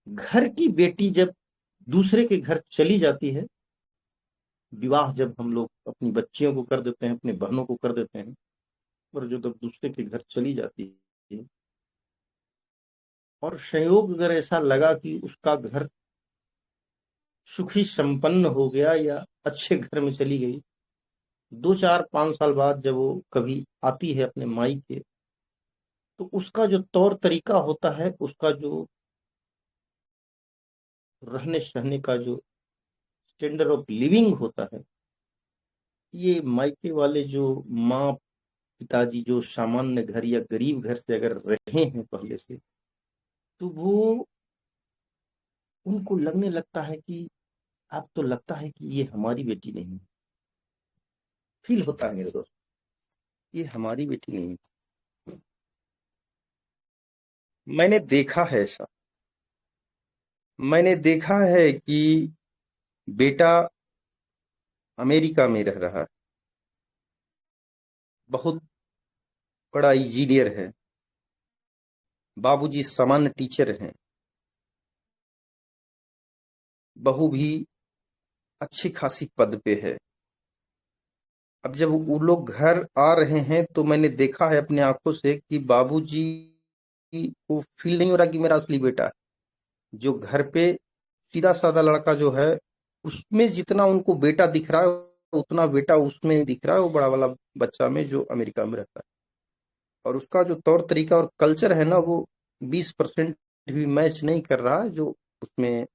घर की बेटी जब दूसरे के घर चली जाती है, विवाह जब हम लोग अपनी बच्चियों को कर देते हैं, अपनी बहनों को कर देते हैं, और जो जब दूसरे के घर चली जाती है और संयोग अगर ऐसा लगा कि उसका घर सुखी संपन्न हो गया या अच्छे घर में चली गई, 2, 4, 5 साल बाद जब वो कभी आती है अपने मायके, तो उसका जो तौर तरीका होता है, उसका जो रहने सहने का जो स्टैंडर्ड ऑफ लिविंग होता है, ये मायके वाले जो माँ पिताजी जो सामान्य घर या गरीब घर से अगर रहे हैं पहले से, तो वो उनको लगने लगता है कि अब तो लगता है कि ये हमारी बेटी नहीं, फील होता है मेरे दोस्त, ये हमारी बेटी नहीं। मैंने देखा है ऐसा, मैंने देखा है कि बेटा अमेरिका में रह रहा है, बहुत बड़ा इंजीनियर है, बाबूजी सामान्य टीचर हैं, बहू भी अच्छी खासी पद पे है। अब जब वो लोग घर आ रहे हैं तो मैंने देखा है अपने आंखों से कि बाबूजी को फील नहीं हो रहा कि मेरा असली बेटा है। जो घर पे सीधा साधा लड़का जो है, उसमें जितना उनको बेटा दिख रहा है उतना बेटा उसमें नहीं दिख रहा है, वो बड़ा वाला बच्चा में जो अमेरिका में रहता है। और उसका जो तौर तरीका और कल्चर है ना, वो 20% भी मैच नहीं कर रहा है। जो उसमें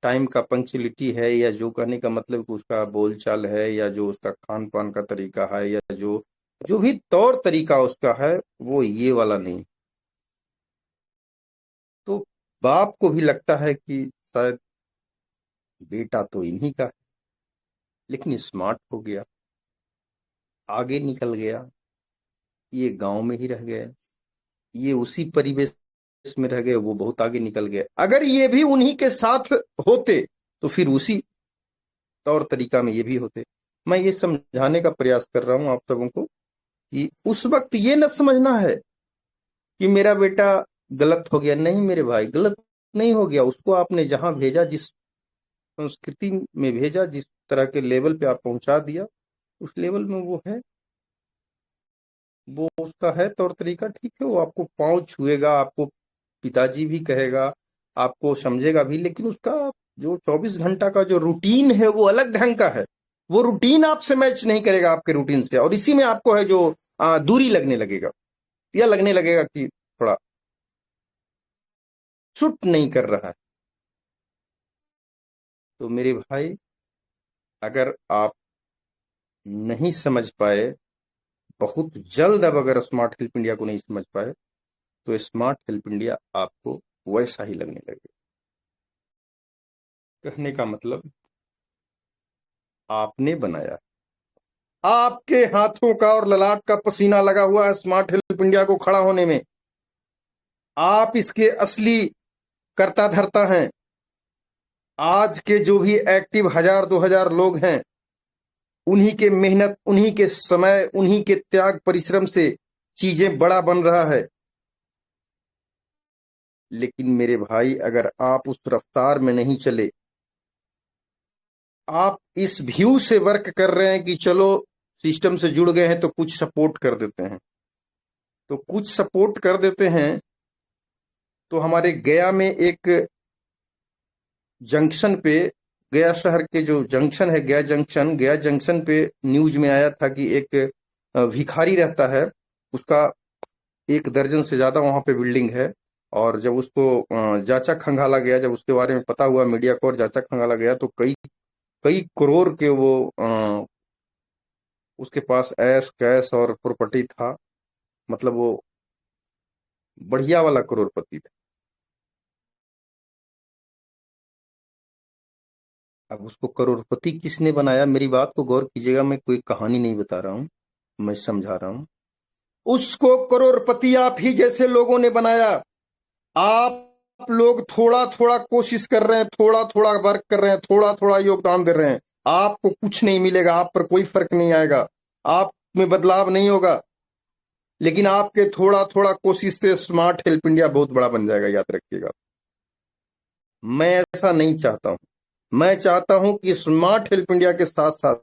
टाइम का पंक्चुअलिटी है, या जो कहने का मतलब कि उसका बोलचाल है, या जो उसका खान पान का तरीका है, या जो जो भी तौर तरीका उसका है वो ये वाला नहीं। तो बाप को भी लगता है कि शायद बेटा तो इन्हीं का है, लेकिन स्मार्ट हो गया, आगे निकल गया, ये गांव में ही रह गए, ये उसी परिवेश में रह गए, वो बहुत आगे निकल गए। अगर ये भी उन्हीं के साथ होते तो फिर उसी तौर तरीका में ये भी होते। मैं ये समझाने का प्रयास कर रहा हूं आप सबों को कि उस वक्त ये न समझना है कि मेरा बेटा गलत हो गया। नहीं मेरे भाई, गलत नहीं हो गया। उसको आपने जहां भेजा, जिस संस्कृति में भेजा, जिस तरह के लेवल पे आप पहुंचा दिया, उस लेवल में वो है, वो उसका है तौर तरीका, ठीक है। वो आपको पाँव छुएगा, आपको पिताजी भी कहेगा, आपको समझेगा भी, लेकिन उसका जो 24 घंटा का जो रूटीन है वो अलग ढंग का है। वो रूटीन आपसे मैच नहीं करेगा, आपके रूटीन से, और इसी में आपको है जो दूरी लगने लगेगा, या लगने लगेगा कि थोड़ा सूट नहीं कर रहा है। तो मेरे भाई, अगर आप नहीं समझ पाए बहुत जल्द, अब अगर स्मार्ट हेल्प इंडिया को नहीं समझ पाए तो स्मार्ट हेल्प इंडिया आपको वैसा ही लगने लगेगा। कहने का मतलब, आपने बनाया, आपके हाथों का और ललाट का पसीना लगा हुआ है स्मार्ट हेल्प इंडिया को खड़ा होने में। आप इसके असली कर्ता धर्ता हैं। आज के जो भी एक्टिव 1000-2000 लोग हैं, उन्हीं के मेहनत, उन्हीं के समय, उन्हीं के त्याग परिश्रम से चीजें बड़ा बन रहा है। लेकिन मेरे भाई, अगर आप उस रफ्तार में नहीं चले, आप इस व्यू से वर्क कर रहे हैं कि चलो सिस्टम से जुड़ गए हैं तो कुछ सपोर्ट कर देते हैं, तो कुछ सपोर्ट कर देते हैं। तो हमारे गया में एक जंक्शन पे, गया शहर के जो जंक्शन है, गया जंक्शन पे न्यूज में आया था कि एक भिखारी रहता है, उसका 1 दर्जन से ज्यादा वहां पे बिल्डिंग है। और जब उसको जांचा खंगाला गया, जब उसके बारे में पता हुआ मीडिया को और जांचा खंगाला गया, तो कई कई करोड़ के वो उसके पास ऐश कैश और प्रॉपर्टी था। मतलब वो बढ़िया वाला करोड़पति था। अब उसको करोड़पति किसने बनाया, मेरी बात को गौर कीजिएगा, मैं कोई कहानी नहीं बता रहा हूं, मैं समझा रहा हूं। उसको करोड़पति आप ही जैसे लोगों ने बनाया। आप लोग थोड़ा थोड़ा कोशिश कर रहे हैं, थोड़ा थोड़ा वर्क कर रहे हैं, थोड़ा थोड़ा योगदान दे रहे हैं, आपको कुछ नहीं मिलेगा, आप पर कोई फर्क नहीं आएगा, आप में बदलाव नहीं होगा। लेकिन आपके थोड़ा थोड़ा कोशिश से स्मार्ट हेल्प इंडिया बहुत बड़ा बन जाएगा, याद रखिएगा। मैं ऐसा नहीं चाहता हूं। मैं चाहता हूं कि स्मार्ट हेल्प इंडिया के साथ साथ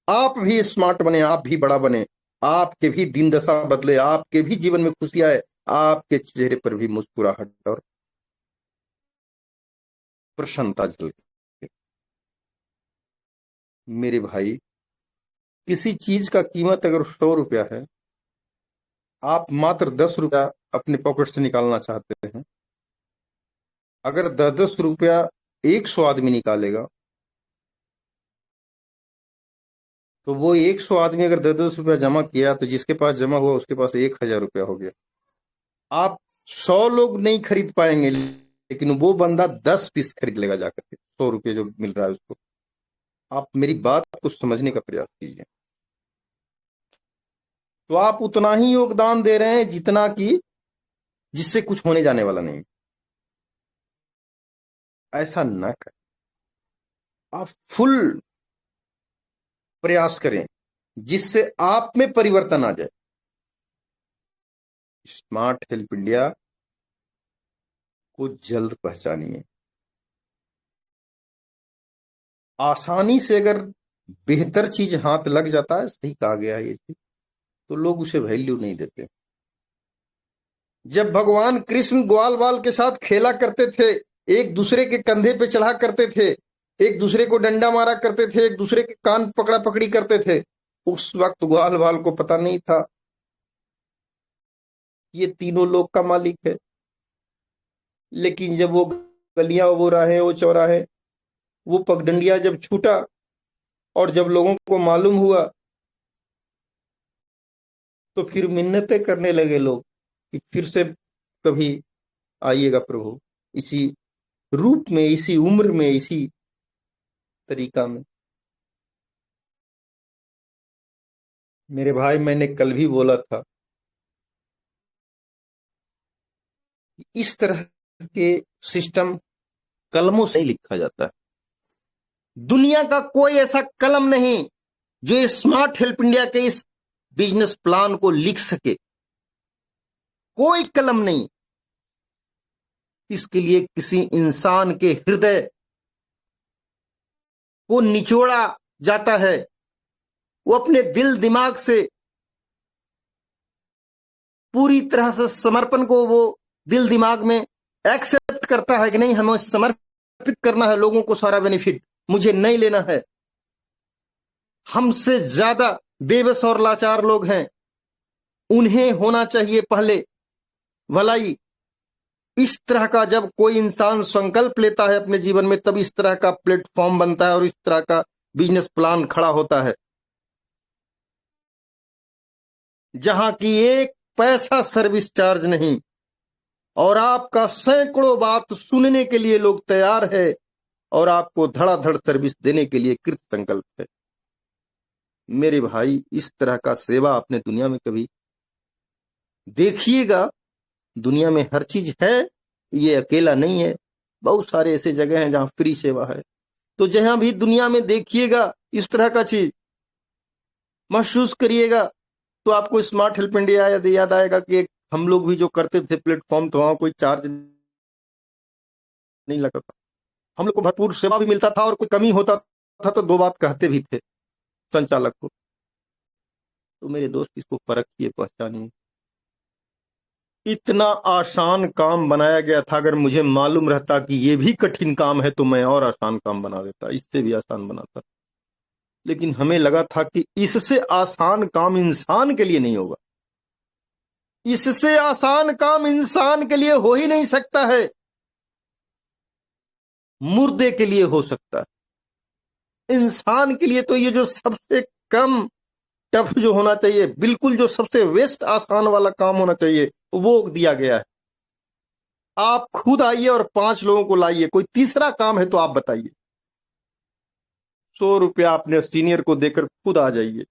आप भी स्मार्ट बने, आप भी बड़ा बने, आपके भी दिन दशा बदले, आपके भी जीवन में खुशी आए, आपके चेहरे पर भी मुस्कुराहट और प्रसन्नता झलके। मेरे भाई, किसी चीज का कीमत अगर 100 रुपया है, आप मात्र 10 रुपया अपने पॉकेट से निकालना चाहते हैं। अगर 10-10 रुपया 100 आदमी निकालेगा, तो वो 100 आदमी अगर 10-10 रुपया जमा किया, तो जिसके पास जमा हुआ उसके पास 1000 रुपया हो गया। आप 100 लोग नहीं खरीद पाएंगे, लेकिन वो बंदा 10 पीस खरीद लेगा जाकर के, 100 रुपये जो मिल रहा है उसको। आप मेरी बात को समझने का प्रयास कीजिए। तो आप उतना ही योगदान दे रहे हैं जितना कि जिससे कुछ होने जाने वाला नहीं। ऐसा न करें, आप फुल प्रयास करें जिससे आप में परिवर्तन आ जाए। स्मार्ट हेल्प इंडिया को जल्द पहचानिए। आसानी से अगर बेहतर चीज हाथ लग जाता है, सही कहा गया है ये चीज, तो लोग उसे वैल्यू नहीं देते। जब भगवान कृष्ण ग्वाल बाल के साथ खेला करते थे, एक दूसरे के कंधे पे चढ़ा करते थे, एक दूसरे को डंडा मारा करते थे, एक दूसरे के कान पकड़ा पकड़ी करते थे, उस वक्त ग्वाल बाल को पता नहीं था ये तीनों लोक का मालिक है। लेकिन जब वो गलियां, वो राहें, वो चौराहे, वो पगडंडिया जब छूटा, और जब लोगों को मालूम हुआ तो फिर मिन्नतें करने लगे लोग कि फिर से कभी आइएगा प्रभु, इसी रूप में, इसी उम्र में, इसी तरीका में। मेरे भाई, मैंने कल भी बोला था, इस तरह के सिस्टम कलमों से नहीं लिखा जाता है। दुनिया का कोई ऐसा कलम नहीं जो स्मार्ट हेल्प इंडिया के इस बिजनेस प्लान को लिख सके, कोई कलम नहीं। इसके लिए किसी इंसान के हृदय को निचोड़ा जाता है, वो अपने दिल दिमाग से पूरी तरह से समर्पण को वो दिल दिमाग में एक्सेप्ट करता है कि नहीं, हमें समर्पित करना है, लोगों को सारा बेनिफिट मुझे नहीं लेना है। हमसे ज्यादा बेबस और लाचार लोग हैं, उन्हें होना चाहिए पहले भलाई। इस तरह का जब कोई इंसान संकल्प लेता है अपने जीवन में, तब इस तरह का प्लेटफॉर्म बनता है और इस तरह का बिजनेस प्लान खड़ा होता है, जहां की एक पैसा सर्विस चार्ज नहीं और आपका सैकड़ों बात सुनने के लिए लोग तैयार है और आपको धड़ाधड़ सर्विस देने के लिए कृत संकल्प है। मेरे भाई, इस तरह का सेवा आपने दुनिया में कभी देखिएगा। दुनिया में हर चीज है, ये अकेला नहीं है, बहुत सारे ऐसे जगह हैं जहां फ्री सेवा है। तो जहां भी दुनिया में देखिएगा इस तरह का चीज महसूस करिएगा, तो आपको स्मार्ट हेल्प इंडिया याद आएगा कि हम लोग भी जो करते थे प्लेटफॉर्म, तो वहां कोई चार्ज नहीं लगता था, हम लोग को भरपूर सेवा भी मिलता था और कोई कमी होता था तो दो बात कहते भी थे संचालक को। तो मेरे दोस्त, इसको परखिए, पहचानिए। इतना आसान काम बनाया गया था, अगर मुझे मालूम रहता कि ये भी कठिन काम है तो मैं और आसान काम बना देता, इससे भी आसान बनाता। लेकिन हमें लगा था कि इससे आसान काम इंसान के लिए नहीं होगा, इससे आसान काम इंसान के लिए हो ही नहीं सकता है, मुर्दे के लिए हो सकता है। इंसान के लिए तो ये जो सबसे कम टफ जो होना चाहिए, बिल्कुल जो सबसे वेस्ट आसान वाला काम होना चाहिए, वो दिया गया है। आप खुद आइए और 5 लोगों को लाइए, कोई तीसरा काम है तो आप बताइए। 100 रुपया अपने सीनियर को देकर खुद आ जाइए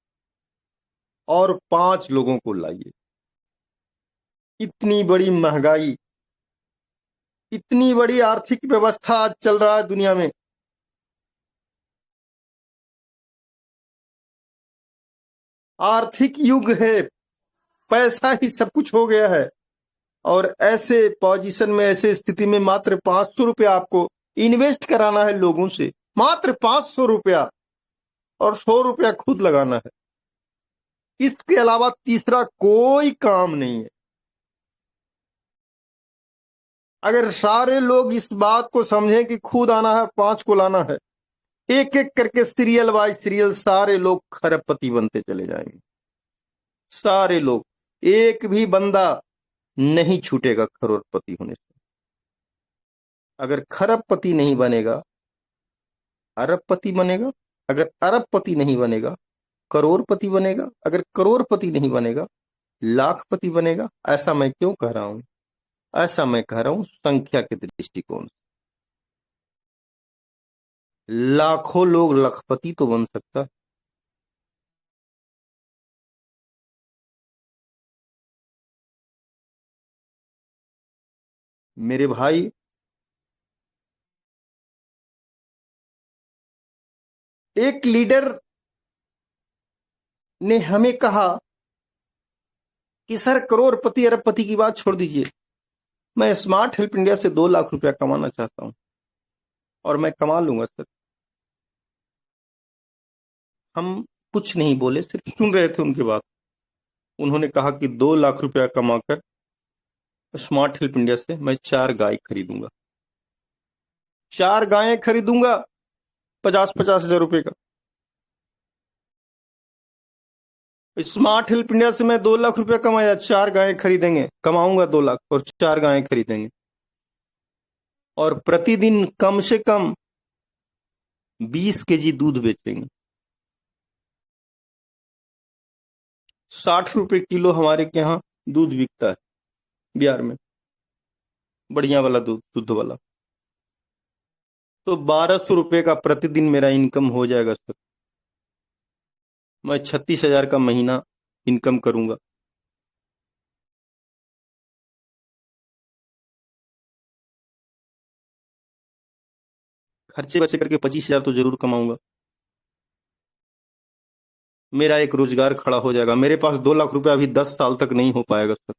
और 5 लोगों को लाइए। इतनी बड़ी महंगाई, इतनी बड़ी आर्थिक व्यवस्था आज चल रहा है दुनिया में, आर्थिक युग है, पैसा ही सब कुछ हो गया है। और ऐसे पोजीशन में, ऐसे स्थिति में मात्र 500 रुपया आपको इन्वेस्ट कराना है लोगों से, मात्र 500 रुपया, और 100 रुपया खुद लगाना है। इसके अलावा तीसरा कोई काम नहीं है। अगर सारे लोग इस बात को समझें कि खुद आना है, 5 को लाना है, एक एक करके सीरियल बाय सीरियल सारे लोग खरबपति बनते चले जाएंगे। सारे लोग, एक भी बंदा नहीं छूटेगा करोड़पति होने से। अगर खरबपति नहीं बनेगा, अरबपति बनेगा। अगर अरबपति नहीं बनेगा, करोड़पति बनेगा। अगर करोड़पति नहीं बनेगा, लाखपति बनेगा। ऐसा मैं क्यों कह रहा हूं? ऐसा मैं कह रहा हूं संख्या के दृष्टिकोण से। लाखों लोग लखपति तो बन सकता है। मेरे भाई, एक लीडर ने हमें कहा कि सर, करोड़पति अरबपति की बात छोड़ दीजिए, मैं स्मार्ट हेल्प इंडिया से 2 लाख रुपया कमाना चाहता हूं और मैं कमा लूंगा सर। हम कुछ नहीं बोले, सिर्फ सुन रहे थे उनकी बात। उन्होंने कहा कि 2 लाख रुपया कमाकर स्मार्ट हेल्प इंडिया से मैं 4 गाय खरीदूंगा। 4 गायें खरीदूंगा 50-50 हजार रुपए का। स्मार्ट हेल्प इंडिया से मैं 2 लाख रुपया कमाया, 4 गायें खरीदेंगे, कमाऊंगा 2 लाख और 4 गायें खरीदेंगे और प्रतिदिन कम से कम 20 केजी दूध बेचेंगे। 60 रुपए किलो हमारे के यहाँ दूध बिकता है बिहार में, बढ़िया वाला दूध, शुद्ध वाला। तो 1200 रुपये का प्रतिदिन मेरा इनकम हो जाएगा सर। मैं 36,000 का महीना इनकम करूंगा। खर्चे बचे करके 25,000 तो जरूर कमाऊंगा। मेरा एक रोजगार खड़ा हो जाएगा। मेरे पास 2 लाख रुपया अभी 10 साल तक नहीं हो पाएगा सर।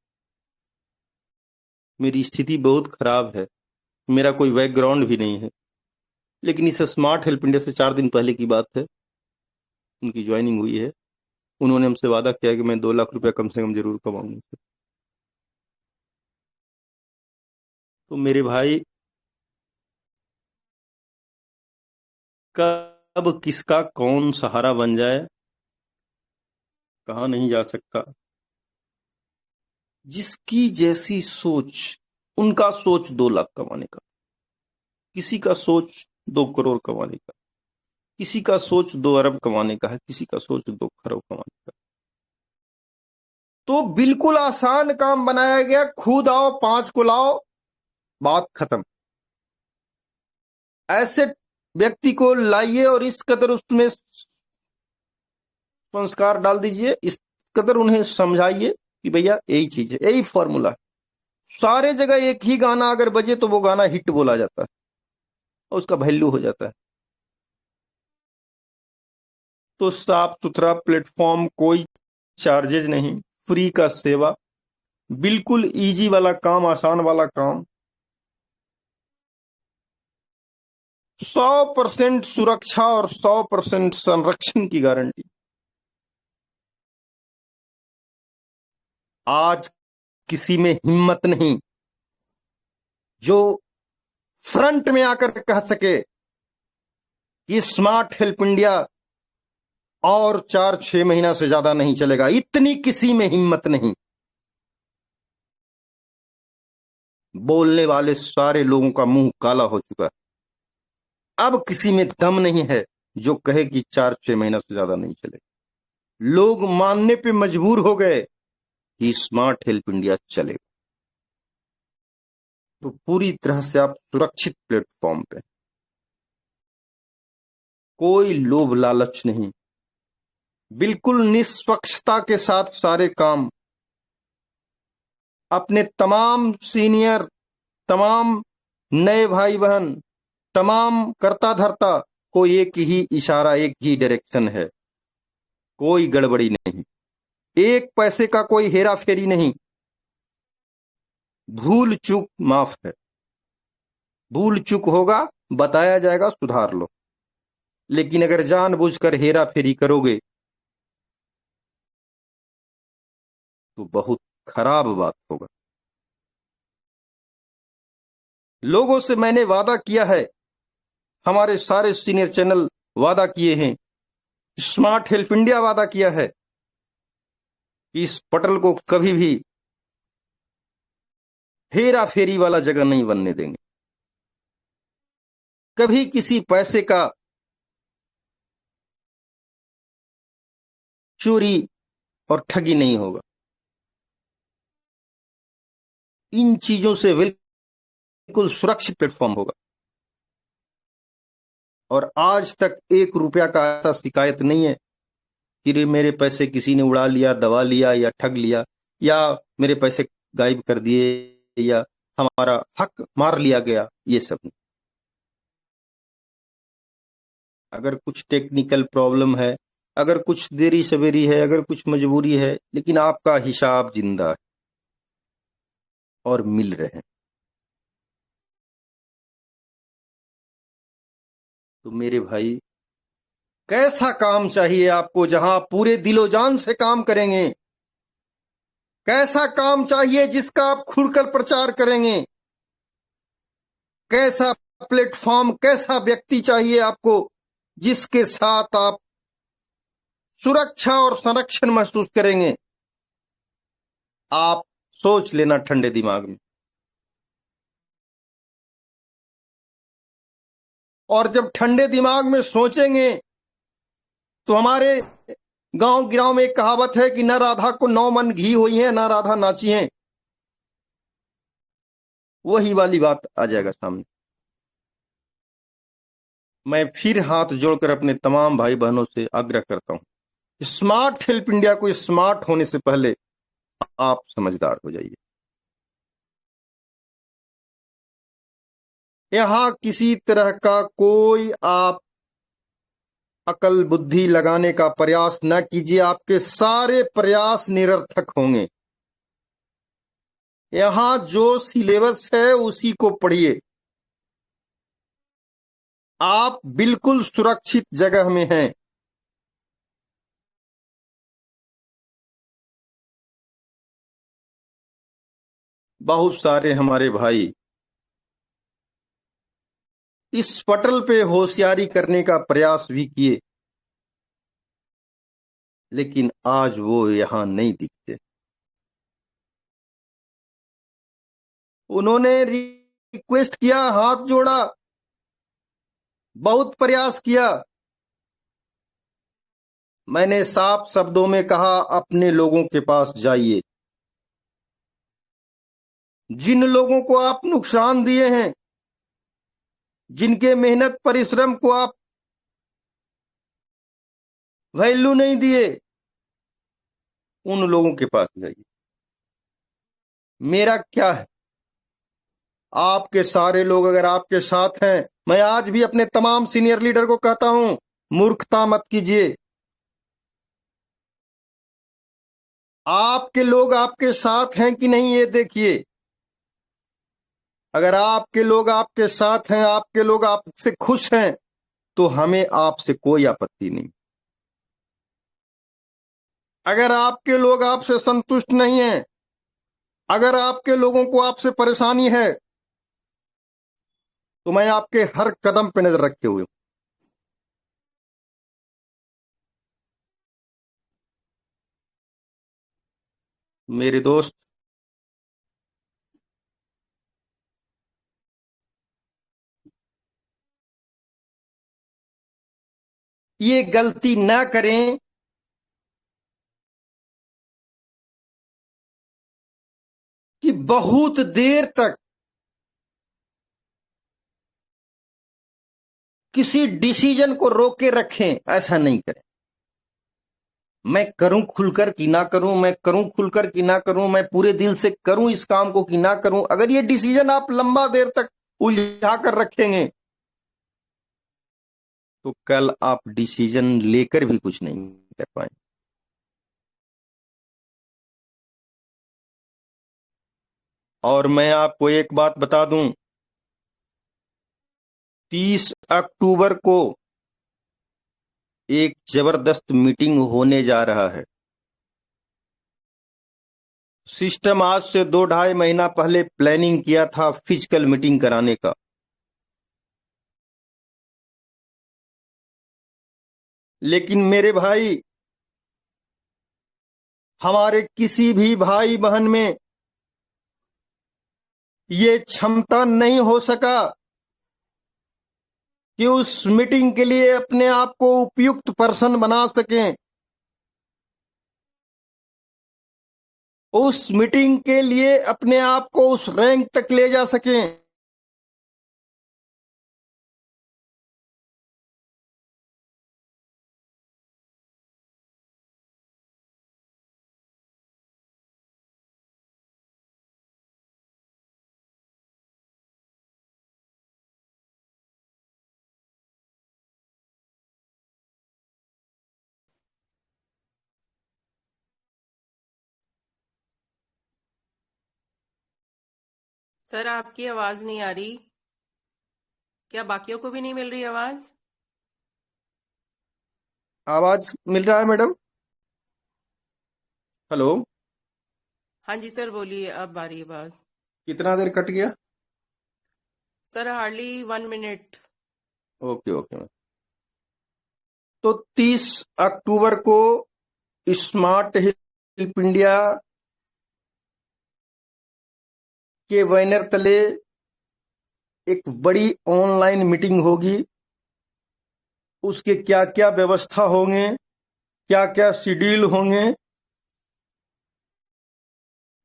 मेरी स्थिति बहुत खराब है, मेरा कोई बैकग्राउंड भी नहीं है। लेकिन इस स्मार्ट हेल्प इंडिया से 4 दिन पहले की बात है, उनकी ज्वाइनिंग हुई है। उन्होंने हमसे वादा किया कि मैं 2 लाख रुपया कम से कम जरूर कमाऊंगा। तो मेरे भाई, कब किसका कौन सहारा बन जाए कहा नहीं जा सकता। जिसकी जैसी सोच, उनका सोच 2 लाख कमाने का, किसी का सोच 2 करोड़ कमाने का, किसी का सोच 2 अरब कमाने का है, किसी का सोच 2 खरब कमाने का। तो बिल्कुल आसान काम बनाया गया, खुद आओ 5 को लाओ, बात खत्म। ऐसे व्यक्ति को लाइए और इस कदर उसमें संस्कार डाल दीजिए, इस कदर उन्हें समझाइए कि भैया यही चीज है, यही फॉर्मूला है। सारे जगह एक ही गाना अगर बजे तो वो गाना हिट बोला जाता है और उसका वैल्यू हो जाता है। तो साफ सुथरा प्लेटफॉर्म, कोई चार्जेज नहीं, फ्री का सेवा, बिल्कुल इजी वाला काम, आसान वाला काम, 100% सुरक्षा और 100% संरक्षण की गारंटी। आज किसी में हिम्मत नहीं जो फ्रंट में आकर कह सके कि स्मार्ट हेल्प इंडिया और 4-6 महीना से ज्यादा नहीं चलेगा। इतनी किसी में हिम्मत नहीं। बोलने वाले सारे लोगों का मुंह काला हो चुका है। अब किसी में दम नहीं है जो कहे कि 4-6 महीना से ज्यादा नहीं चलेगा। लोग मानने पे मजबूर हो गए कि स्मार्ट हेल्प इंडिया चलेगा। तो पूरी तरह से आप सुरक्षित प्लेटफॉर्म पे, कोई लोभ लालच नहीं, बिल्कुल निष्पक्षता के साथ सारे काम। अपने तमाम सीनियर, तमाम नए भाई बहन, तमाम करता धरता को एक ही इशारा, एक ही डायरेक्शन है, कोई गड़बड़ी नहीं, एक पैसे का कोई हेरा फेरी नहीं। भूल चूक माफ है, भूल चूक होगा बताया जाएगा, सुधार लो। लेकिन अगर जानबूझकर हेरा फेरी करोगे तो बहुत खराब बात होगा। लोगों से मैंने वादा किया है, हमारे सारे सीनियर चैनल वादा किए हैं, स्मार्ट हेल्प इंडिया वादा किया है कि इस पटल को कभी भी हेरा फेरी वाला जगह नहीं बनने देंगे। कभी किसी पैसे का चोरी और ठगी नहीं होगा। इन चीजों से बिल्कुल सुरक्षित प्लेटफॉर्म होगा। और आज तक 1 रुपया का ऐसा शिकायत नहीं है कि रे मेरे पैसे किसी ने उड़ा लिया, दबा लिया या ठग लिया, या मेरे पैसे गायब कर दिए, या हमारा हक मार लिया गया। ये सब नहीं। अगर कुछ टेक्निकल प्रॉब्लम है, अगर कुछ देरी सवेरी है, अगर कुछ मजबूरी है, लेकिन आपका हिसाब जिंदा है और मिल रहे हैं। तो मेरे भाई, कैसा काम चाहिए आपको जहां आप पूरे दिलो जान से काम करेंगे? कैसा काम चाहिए जिसका आप खुलकर प्रचार करेंगे? कैसा प्लेटफॉर्म, कैसा व्यक्ति चाहिए आपको जिसके साथ आप सुरक्षा और संरक्षण महसूस करेंगे? आप सोच लेना ठंडे दिमाग में। और जब ठंडे दिमाग में सोचेंगे तो हमारे गांव गिराव में एक कहावत है कि न राधा को 9 मन घी हुई है, न राधा नाची है। वही वाली बात आ जाएगा सामने। मैं फिर हाथ जोड़कर अपने तमाम भाई बहनों से आग्रह करता हूं, स्मार्ट हेल्प इंडिया को स्मार्ट होने से पहले आप समझदार हो जाइए। यहां किसी तरह का कोई आप अकल बुद्धि लगाने का प्रयास न कीजिए, आपके सारे प्रयास निरर्थक होंगे। यहां जो सिलेबस है उसी को पढ़िए। आप बिल्कुल सुरक्षित जगह में हैं। बहुत सारे हमारे भाई इस पटल पे होशियारी करने का प्रयास भी किए, लेकिन आज वो यहां नहीं दिखते। उन्होंने रिक्वेस्ट किया, हाथ जोड़ा, बहुत प्रयास किया। मैंने साफ शब्दों में कहा, अपने लोगों के पास जाइए। जिन लोगों को आप नुकसान दिए हैं, जिनके मेहनत परिश्रम को आप वैल्यू नहीं दिए, उन लोगों के पास जाइए। मेरा क्या है, आपके सारे लोग अगर आपके साथ हैं, मैं आज भी अपने तमाम सीनियर लीडर को कहता हूं, मूर्खता मत कीजिए। आपके लोग आपके साथ हैं कि नहीं ये देखिए। अगर आपके लोग आपके साथ हैं, आपके लोग आपसे खुश हैं, तो हमें आपसे कोई आपत्ति नहीं। अगर आपके लोग आपसे संतुष्ट नहीं हैं, अगर आपके लोगों को आपसे परेशानी है, तो मैं आपके हर कदम पे नजर रखे हुए हूं। मेरे दोस्त, ये गलती ना करें कि बहुत देर तक किसी डिसीजन को रोके रखें। ऐसा नहीं करें। मैं करूं खुलकर कि ना करूं, मैं करूं खुलकर कि ना करूं, मैं पूरे दिल से करूं इस काम को कि ना करूं, अगर ये डिसीजन आप लंबा देर तक उलझा कर रखेंगे, तो कल आप डिसीजन लेकर भी कुछ नहीं कर पाएंगे। और मैं आपको एक बात बता दूं, 30 अक्टूबर को एक जबरदस्त मीटिंग होने जा रहा है। सिस्टम आज से 2-2.5 महीना पहले प्लानिंग किया था फिजिकल मीटिंग कराने का। लेकिन मेरे भाई, हमारे किसी भी भाई बहन में ये क्षमता नहीं हो सका कि उस मीटिंग के लिए अपने आप को उपयुक्त पर्सन बना सकें, उस मीटिंग के लिए अपने आप को उस रैंक तक ले जा सकें। सर आपकी आवाज नहीं आ रही। क्या बाकियों को भी नहीं मिल रही आवाज? आवाज मिल रहा है मैडम? हेलो? हाँ जी सर, बोलिए, अब आ रही है आवाज। कितना देर कट गया? Sir hardly 1 minute. Okay okay. तो 30 अक्टूबर को स्मार्ट हेल्प इंडिया के बैनर तले एक बड़ी ऑनलाइन मीटिंग होगी। उसके क्या क्या व्यवस्था होंगे, क्या क्या शेड्यूल होंगे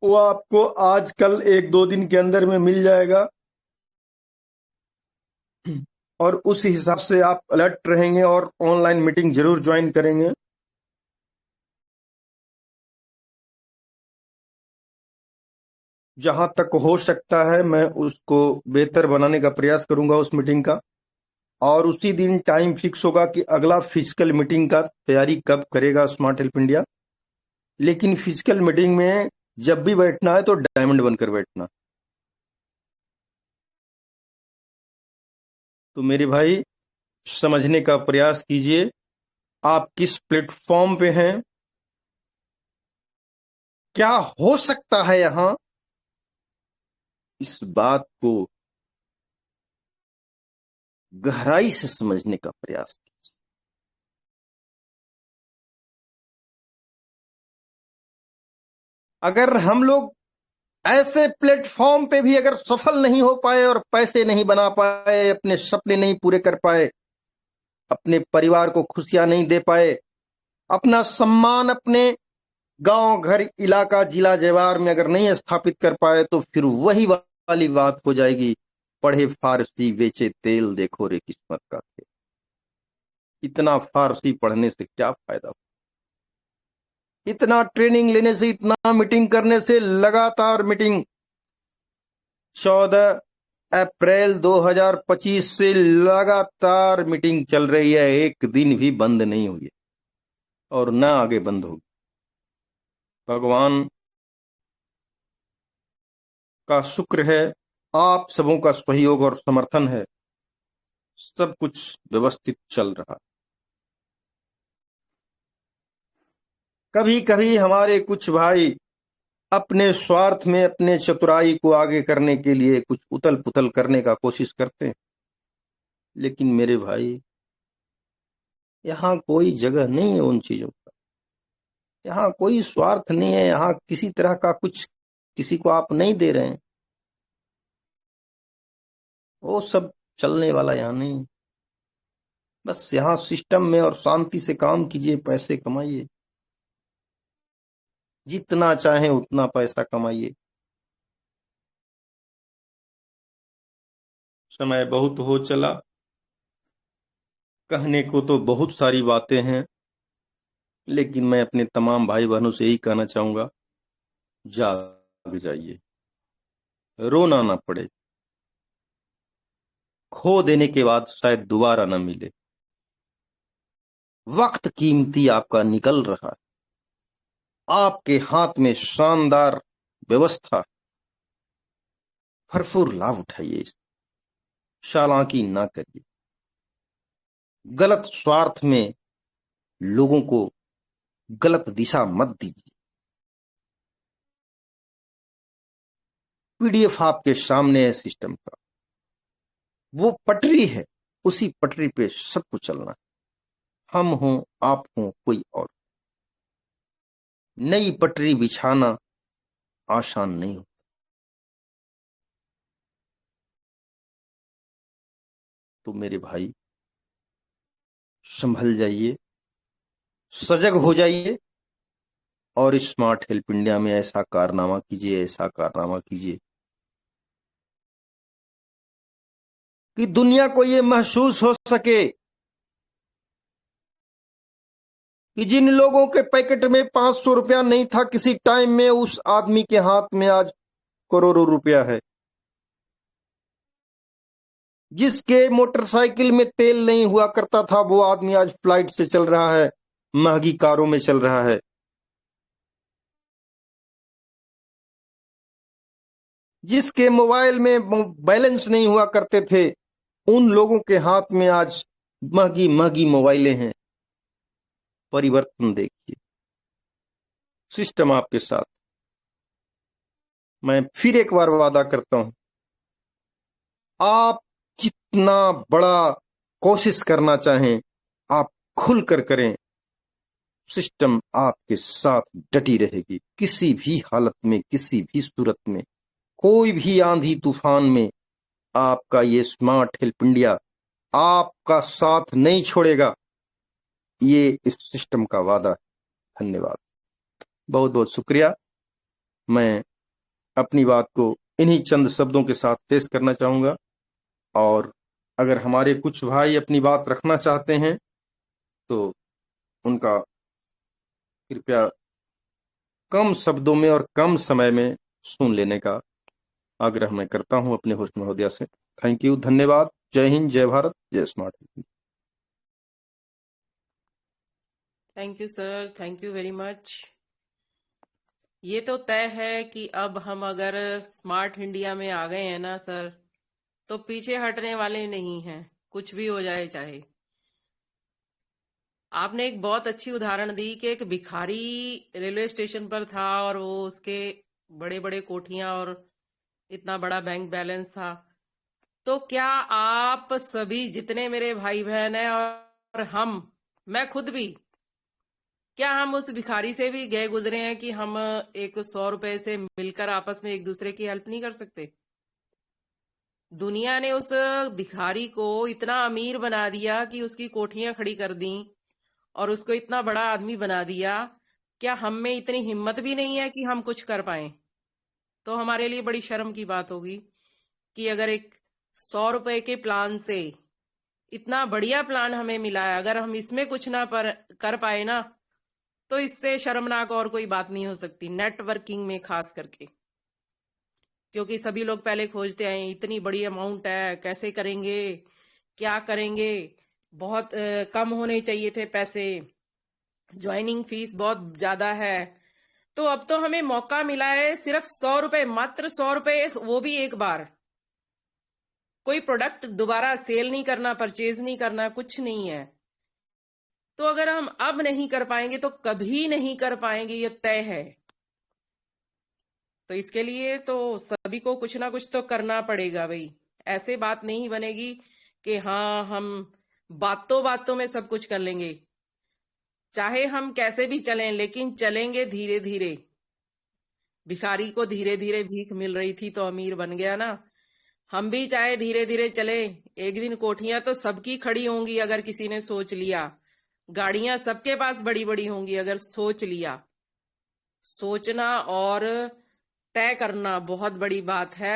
वो आपको आज कल 1-2 दिन के अंदर में मिल जाएगा, और उस हिसाब से आप अलर्ट रहेंगे और ऑनलाइन मीटिंग जरूर ज्वाइन करेंगे। जहां तक हो सकता है मैं उसको बेहतर बनाने का प्रयास करूंगा उस मीटिंग का, और उसी दिन टाइम फिक्स होगा कि अगला फिजिकल मीटिंग का तैयारी कब करेगा स्मार्ट हेल्प इंडिया। लेकिन फिजिकल मीटिंग में जब भी बैठना है तो डायमंड बनकर बैठना। तो मेरे भाई समझने का प्रयास कीजिए, आप किस प्लेटफॉर्म पे हैं, क्या हो सकता है यहां, इस बात को गहराई से समझने का प्रयास कीजिए। अगर हम लोग ऐसे प्लेटफॉर्म पे भी अगर सफल नहीं हो पाए और पैसे नहीं बना पाए, अपने सपने नहीं पूरे कर पाए, अपने परिवार को खुशियां नहीं दे पाए, अपना सम्मान अपने गांव घर इलाका जिला जवार में अगर नहीं स्थापित कर पाए, तो फिर वही वाली बात हो जाएगी, पढ़े फारसी बेचे तेल देखो रे किस्मत का खेल। इतना फारसी पढ़ने से क्या फायदा, इतना ट्रेनिंग लेने से, इतना मीटिंग करने से, लगातार मीटिंग 14 अप्रैल 2025 से लगातार मीटिंग चल रही है, एक दिन भी बंद नहीं हुई है और ना आगे बंद होगी। भगवान का शुक्र है, आप सबों का सहयोग और समर्थन है, सब कुछ व्यवस्थित चल रहा। कभी कभी हमारे कुछ भाई अपने स्वार्थ में अपने चतुराई को आगे करने के लिए कुछ उथल पुथल करने का कोशिश करते हैं, लेकिन मेरे भाई यहाँ कोई जगह नहीं है उन चीजों का, यहाँ कोई स्वार्थ नहीं है, यहाँ किसी तरह का कुछ किसी को आप नहीं दे रहे हैं, वो सब चलने वाला यहाँ नहीं है। बस यहाँ सिस्टम में और शांति से काम कीजिए, पैसे कमाइए, जितना चाहे उतना पैसा कमाइए। समय बहुत हो चला, कहने को तो बहुत सारी बातें हैं, लेकिन मैं अपने तमाम भाई बहनों से यही कहना चाहूंगा, जाग जाइए, रोना ना पड़े, खो देने के बाद शायद दोबारा ना मिले। वक्त कीमती आपका निकल रहा है, आपके हाथ में शानदार व्यवस्था, भरपूर लाभ उठाइए, इस चालाकी ना करिए, गलत स्वार्थ में लोगों को गलत दिशा मत दीजिए। पीडीएफ आपके सामने है सिस्टम का, वो पटरी है, उसी पटरी पे सबको चलना है। हम हों, आप हों, कोई और, नई पटरी बिछाना आसान नहीं हो। तो मेरे भाई संभल जाइए, सजग हो जाइए, और स्मार्ट हेल्प इंडिया में ऐसा कारनामा कीजिए, ऐसा कारनामा कीजिए कि दुनिया को ये महसूस हो सके कि जिन लोगों के पैकेट में 500 रुपया नहीं था किसी टाइम में, उस आदमी के हाथ में आज करोड़ों रुपया है। जिसके मोटरसाइकिल में तेल नहीं हुआ करता था, वो आदमी आज फ्लाइट से चल रहा है, महंगी कारों में चल रहा है। जिसके मोबाइल में बैलेंस नहीं हुआ करते थे, उन लोगों के हाथ में आज महंगी महंगी मोबाइलें हैं। परिवर्तन देखिए, सिस्टम आपके साथ। मैं फिर एक बार वादा करता हूं, आप जितना बड़ा कोशिश करना चाहें, आप खुलकर करें, सिस्टम आपके साथ डटी रहेगी। किसी भी हालत में, किसी भी सूरत में, कोई भी आंधी तूफान में आपका ये स्मार्ट हेल्प इंडिया आपका साथ नहीं छोड़ेगा। ये इस सिस्टम का वादा है। धन्यवाद, बहुत बहुत शुक्रिया। मैं अपनी बात को इन्हीं चंद शब्दों के साथ पेश करना चाहूंगा, और अगर हमारे कुछ भाई अपनी बात रखना चाहते हैं तो उनका कृपया कम शब्दों में और कम समय में सुन लेने का आग्रह मैं करता हूं अपने होस्ट महोदया से। थैंक यू, धन्यवाद। जय हिंद, जय भारत, जय smart. Thank you sir, thank you very much. ये तो तय है कि अब हम अगर स्मार्ट इंडिया में आ गए हैं ना सर, तो पीछे हटने वाले नहीं हैं, कुछ भी हो जाए चाहे। आपने एक बहुत अच्छी उदाहरण दी कि एक भिखारी रेलवे स्टेशन पर था और वो उसके बड़े बड़े कोठियां और इतना बड़ा बैंक बैलेंस था। तो क्या आप सभी जितने मेरे भाई बहन हैं और हम, मैं खुद भी, क्या हम उस भिखारी से भी गए गुजरे हैं कि हम एक 100 रुपए से मिलकर आपस में एक दूसरे की हेल्प नहीं कर सकते? दुनिया ने उस भिखारी को इतना अमीर बना दिया कि उसकी कोठियां खड़ी कर दी और उसको इतना बड़ा आदमी बना दिया। क्या हम में इतनी हिम्मत भी नहीं है कि हम कुछ कर पाए? तो हमारे लिए बड़ी शर्म की बात होगी कि अगर एक 100 रुपए के प्लान से इतना बढ़िया प्लान हमें मिला है, अगर हम इसमें कुछ ना कर पाए ना, तो इससे शर्मनाक और कोई बात नहीं हो सकती, नेटवर्किंग में खास करके। क्योंकि सभी लोग पहले खोजते हैं इतनी बड़ी अमाउंट है, कैसे करेंगे, क्या करेंगे, बहुत कम होने चाहिए थे पैसे, ज्वाइनिंग फीस बहुत ज्यादा है। तो अब तो हमें मौका मिला है सिर्फ 100 रुपए, मात्र 100 रुपए, वो भी एक बार। कोई प्रोडक्ट दोबारा सेल नहीं करना, परचेज नहीं करना, कुछ नहीं है। तो अगर हम अब नहीं कर पाएंगे तो कभी नहीं कर पाएंगे, ये तय है। तो इसके लिए तो सभी को कुछ ना कुछ तो करना पड़ेगा भाई। ऐसे बात नहीं बनेगी कि हाँ हम बातों बातों में सब कुछ कर लेंगे। चाहे हम कैसे भी चलें, लेकिन चलेंगे धीरे धीरे। भिखारी को धीरे धीरे भीख मिल रही थी तो अमीर बन गया ना। हम भी चाहे धीरे धीरे चले, एक दिन कोठियां तो सबकी खड़ी होंगी अगर किसी ने सोच लिया। गाड़ियां सबके पास बड़ी बड़ी होंगी अगर सोच लिया। सोचना और तय करना बहुत बड़ी बात है।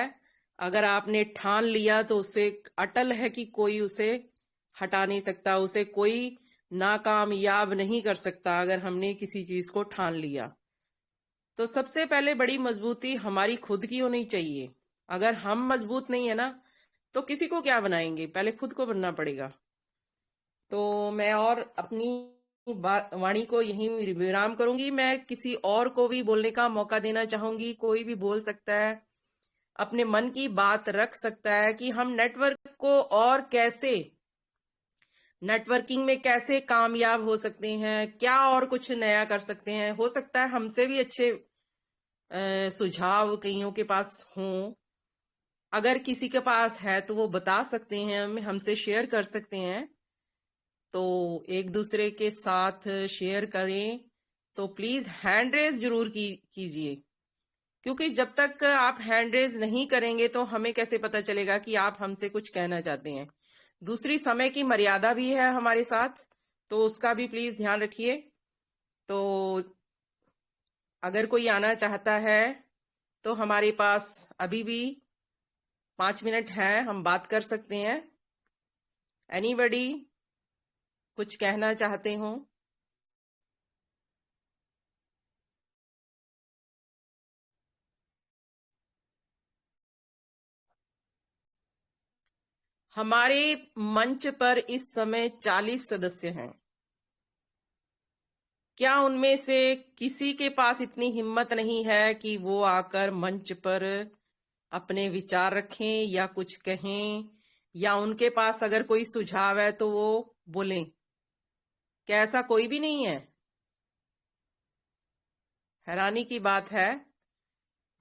अगर आपने ठान लिया तो उसे अटल है कि कोई उसे हटा नहीं सकता, उसे कोई नाकामयाब नहीं कर सकता। अगर हमने किसी चीज को ठान लिया तो सबसे पहले बड़ी मजबूती हमारी खुद की होनी चाहिए। अगर हम मजबूत नहीं है ना, तो किसी को क्या बनाएंगे, पहले खुद को बनना पड़ेगा। तो मैं और अपनी वाणी को यहीं विराम करूंगी। मैं किसी और को भी बोलने का मौका देना चाहूंगी। कोई भी बोल सकता है, अपने मन की बात रख सकता है कि हम नेटवर्क को और कैसे, नेटवर्किंग में कैसे कामयाब हो सकते हैं, क्या और कुछ नया कर सकते हैं। हो सकता है हमसे भी अच्छे सुझाव कईयों के पास हों। अगर किसी के पास है तो वो बता सकते हैं, हमसे शेयर कर सकते हैं। तो एक दूसरे के साथ शेयर करें तो प्लीज हैंड रेज जरूर कीजिए। क्योंकि जब तक आप हैंड रेज नहीं करेंगे तो हमें कैसे पता चलेगा कि आप हमसे कुछ कहना चाहते हैं। दूसरी, समय की मर्यादा भी है हमारे साथ, तो उसका भी प्लीज ध्यान रखिए। तो अगर कोई आना चाहता है तो हमारे पास अभी भी 5 मिनट है, हम बात कर सकते हैं। एनीबडी कुछ कहना चाहते हो? हमारे मंच पर इस समय 40 सदस्य हैं। क्या उनमें से किसी के पास इतनी हिम्मत नहीं है कि वो आकर मंच पर अपने विचार रखें या कुछ कहें, या उनके पास अगर कोई सुझाव है तो वो बोलें? क्या ऐसा कोई भी नहीं है? हैरानी की बात है।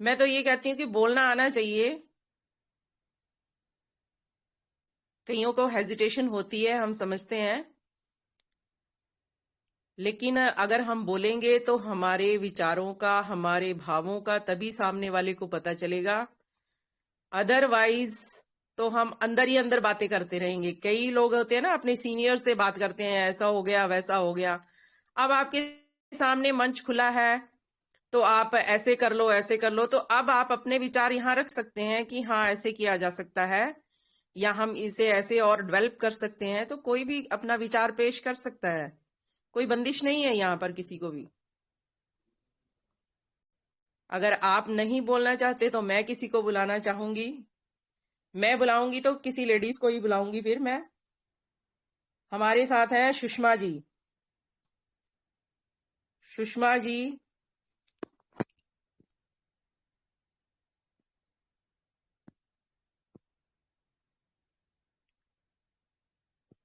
मैं तो ये कहती हूँ कि बोलना आना चाहिए। कईयों को हेजिटेशन होती है, हम समझते हैं, लेकिन अगर हम बोलेंगे तो हमारे विचारों का, हमारे भावों का तभी सामने वाले को पता चलेगा। अदरवाइज तो हम अंदर ही अंदर बातें करते रहेंगे। कई लोग होते हैं ना, अपने सीनियर से बात करते हैं, ऐसा हो गया वैसा हो गया। अब आपके सामने मंच खुला है, तो आप ऐसे कर लो ऐसे कर लो, तो अब आप अपने विचार यहाँ रख सकते हैं कि हाँ ऐसे किया जा सकता है, या हम इसे ऐसे और डेवलप कर सकते हैं। तो कोई भी अपना विचार पेश कर सकता है, कोई बंदिश नहीं है यहाँ पर किसी को भी। अगर आप नहीं बोलना चाहते तो मैं किसी को बुलाना चाहूंगी। मैं बुलाऊंगी तो किसी लेडीज को ही बुलाऊंगी फिर मैं। हमारे साथ है सुषमा जी। सुषमा जी,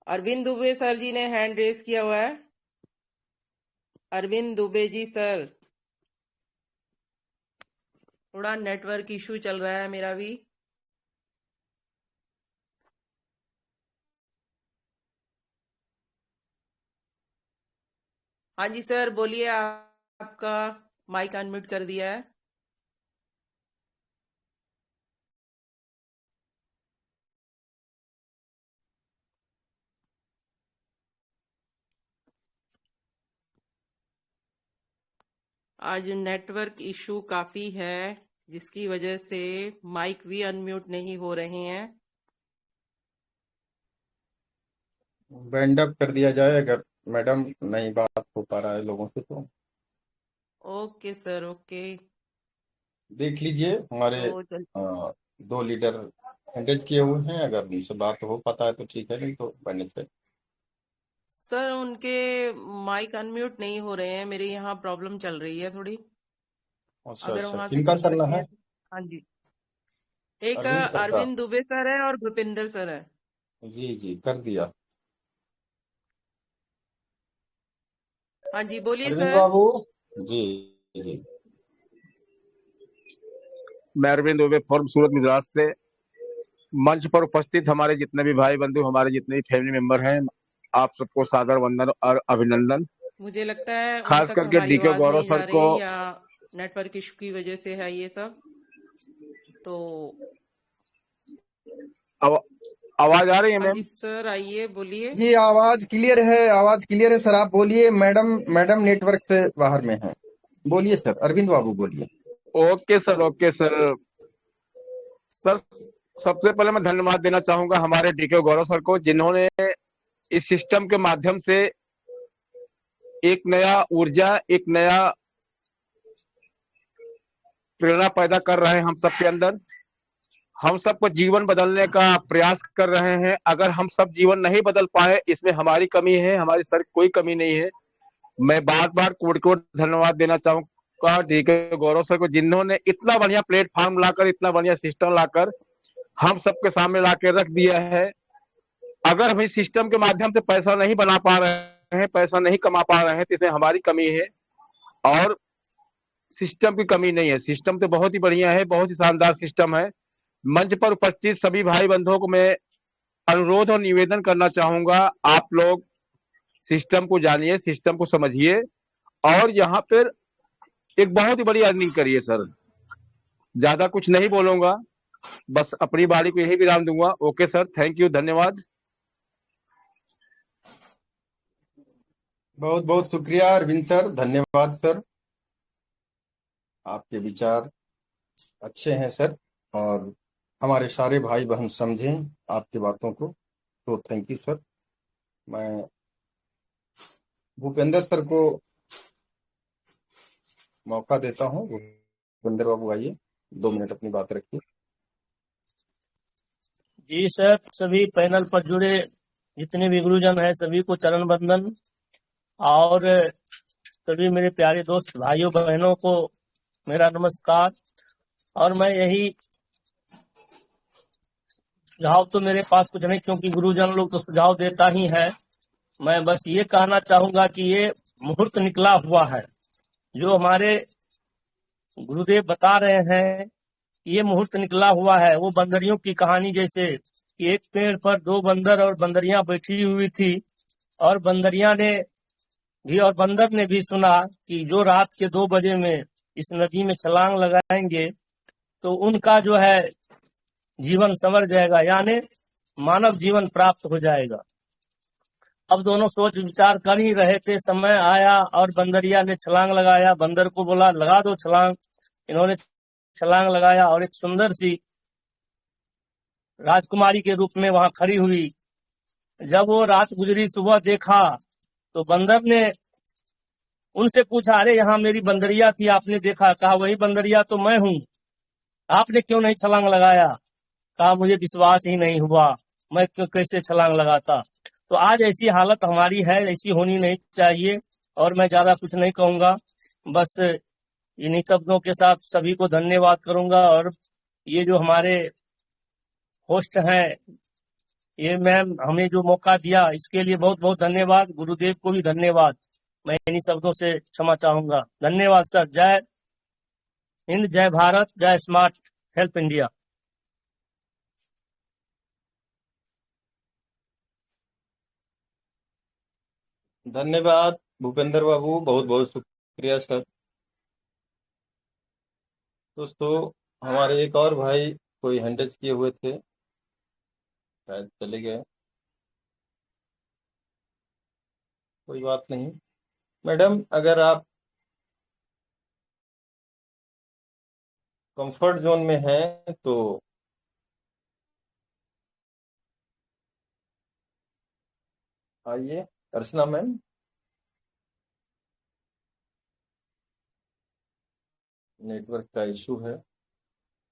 अरविंद दुबे सर जी ने हैंड रेस किया हुआ है। अरविंद दुबे जी सर, थोड़ा नेटवर्क इशू चल रहा है मेरा भी। हाँ जी सर बोलिए, आपका माइक अनम्यूट कर दिया है। आज नेटवर्क इशू काफी है, जिसकी वजह से माइक भी अनम्यूट नहीं हो रहे हैं। बैंड अप कर दिया जाए अगर मैडम नहीं बात हो पा रहा है लोगों से तो। Okay sir, okay. देख लीजिए हमारे तो चल दो लीडर एंगेज किए हुए हैं, अगर उनसे बात हो पाता है तो ठीक है, नहीं तो बनने से। सर, उनके माइक अनम्यूट नहीं हो रहे हैं, मेरे यहाँ प्रॉब्लम चल रही है थोड़ी। अच्छा अगर अच्छा, वहां से किनका कर करना सकें है? तो। हाँ जी, एक अरविंद सर का? अरविंद दुबे सर है और भूपिंदर सर है। जी जी, कर दिया। हाँ जी बोलिए अरविंद सर। बाबू। जी जी। मैं अरविंद दुबे फॉर्म सूरत गुजरात से। मंच पर उपस्थित हमारे जितने भी भाई बंधु, हमारे जितने भी फैमिली मेंबर हैं, आप सबको सादर वंदन और अभिनंदन। मुझे लगता है उन खास तक करके हमारी डीके आवाज गौरव नहीं सर जा को। रही, या नेटवर्क इशू की वजह से है ये सब। तो अब आवाज आ रही है हाँ जी मैम? सर, आइए बोलिए। जी आवाज क्लियर है, आवाज क्लियर है सर, आप बोलिए। मैडम मैडम नेटवर्क से बाहर में है। बोलिए सर, अरविंद बाबू बोलिए। Okay sir, okay sir. Sir, सबसे पहले मैं धन्यवाद देना चाहूंगा हमारे डीके गौरव सर को, जिन्होंने इस सिस्टम के माध्यम से एक नया ऊर्जा, एक नया प्रेरणा पैदा कर रहे हैं हम सबके अंदर। हम सबको जीवन बदलने का प्रयास कर रहे हैं। अगर हम सब जीवन नहीं बदल पाए, इसमें हमारी कमी है, हमारी सर कोई कमी नहीं है। मैं बार बार कोट कोट धन्यवाद देना चाहूंगा डीके गौरव सर को, जिन्होंने इतना बढ़िया प्लेटफॉर्म लाकर, इतना बढ़िया सिस्टम लाकर हम सबके सामने लाकर रख दिया है। अगर हम इस सिस्टम के माध्यम से पैसा नहीं बना पा रहे हैं, पैसा नहीं कमा पा रहे हैं, तो इसमें हमारी कमी है और सिस्टम की कमी नहीं है। सिस्टम तो बहुत ही बढ़िया है, बहुत ही शानदार सिस्टम है। मंच पर उपस्थित सभी भाई बंधुओं को मैं अनुरोध और निवेदन करना चाहूंगा, आप लोग सिस्टम को जानिए, सिस्टम को समझिए और यहाँ पर एक बहुत ही बड़ी अर्निंग करिए सर। ज्यादा कुछ नहीं बोलूंगा, बस अपनी बारी को यही विराम दूंगा। ओके सर, थैंक यू, धन्यवाद। बहुत बहुत शुक्रिया अरविंद सर, धन्यवाद सर। आपके विचार अच्छे हैं सर, और हमारे सारे भाई बहन समझें आपकी बातों को, तो थैंक यू सर। मैं भूपेंद्र सर को मौका देता हूँ। भूपेंद्र बाबू आइए, 2 मिनट अपनी बात रखिए। जी सर, सभी पैनल पर जुड़े जितने भी गुरुजन हैं सभी को चरण बंदन, और सभी मेरे प्यारे दोस्त भाइयों बहनों को मेरा नमस्कार। और मैं यही सुझाव तो मेरे पास कुछ नहीं, क्योंकि गुरुजन लोग तो सुझाव देता ही है। मैं बस ये कहना चाहूंगा कि ये मुहूर्त निकला हुआ है, जो हमारे गुरुदेव बता रहे हैं, ये मुहूर्त निकला हुआ है। वो बंदरियों की कहानी जैसे कि एक पेड़ पर 2 बंदर और बंदरियां बैठी हुई थी, और बंदरियां ने भी और बंदर ने भी सुना कि जो रात के 2 बजे में इस नदी में छलांग लगाएंगे तो उनका जो है जीवन संवर जाएगा, यानी मानव जीवन प्राप्त हो जाएगा। अब दोनों सोच विचार कर ही रहे थे, समय आया और बंदरिया ने छलांग लगाया। बंदर को बोला लगा दो छलांग, इन्होंने छलांग लगाया और एक सुंदर सी राजकुमारी के रूप में वहां खड़ी हुई। जब वो रात गुजरी, सुबह देखा तो बंदर ने उनसे पूछा, अरे यहाँ मेरी बंदरिया थी, आपने देखा? कहा वही बंदरिया तो मैं हूँ, आपने क्यों नहीं छलांग लगाया? कहा मुझे विश्वास ही नहीं हुआ, मैं कैसे छलांग लगाता। तो आज ऐसी हालत हमारी है, ऐसी होनी नहीं चाहिए। और मैं ज्यादा कुछ नहीं कहूंगा, बस इन्हीं शब्दों के साथ सभी को धन्यवाद करूंगा। और ये जो हमारे होस्ट हैं, ये मैम हमें जो मौका दिया, इसके लिए बहुत बहुत धन्यवाद। गुरुदेव को भी धन्यवाद। मैं इन्हीं शब्दों से क्षमा चाहूंगा। धन्यवाद सर। जय हिंद, जय भारत, जय स्मार्ट हेल्प इंडिया। धन्यवाद भूपेंद्र बाबू, बहुत बहुत शुक्रिया सर। दोस्तों, हमारे एक और भाई कोई हैंड रैज किए हुए थे, शायद चले गए, कोई बात नहीं। मैडम, अगर आप कंफर्ट जोन में हैं तो आइए। अर्चना मैम, नेटवर्क का इशू है।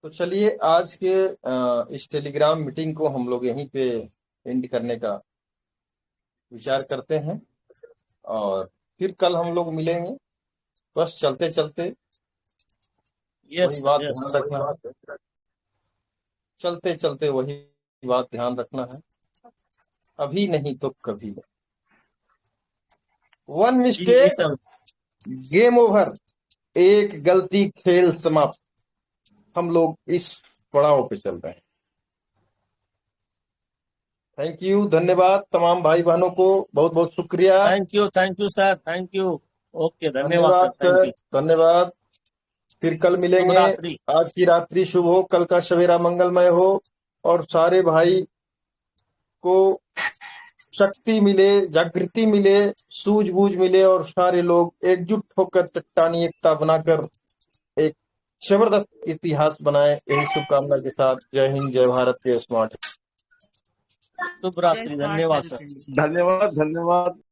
तो चलिए, आज के इस टेलीग्राम मीटिंग को हम लोग यहीं पे एंड करने का विचार करते हैं, और फिर कल हम लोग मिलेंगे। बस चलते चलते यस वही बात यस। ध्यान रखना है, चलते चलते वही बात ध्यान रखना है, अभी नहीं तो कभी नहीं। वन जी मिस्टेक सर। गेम ओवर, एक गलती खेल समाप्त। हम लोग इस पड़ाव पे चल रहे हैं। थैंक यू, धन्यवाद तमाम भाई बहनों को, बहुत बहुत शुक्रिया। Thank you sir, thank you. Okay, धन्यवाद धन्यवाद सर, थैंक सर, यू। धन्यवाद। फिर कल शुभ मिलेंगे। रात्रि। आज की रात्रि शुभ हो, कल का सवेरा मंगलमय हो, और सारे भाई को शक्ति मिले, जागृति मिले, सूझबूझ मिले, और सारे लोग एकजुट होकर चट्टानी एकता बनाकर एक जबरदस्त इतिहास बनाए। यही शुभकामना के साथ जय हिंद, जय भारत, जय स्मार्ट। शुभ रात्रि, धन्यवाद सर। धन्यवाद धन्यवाद।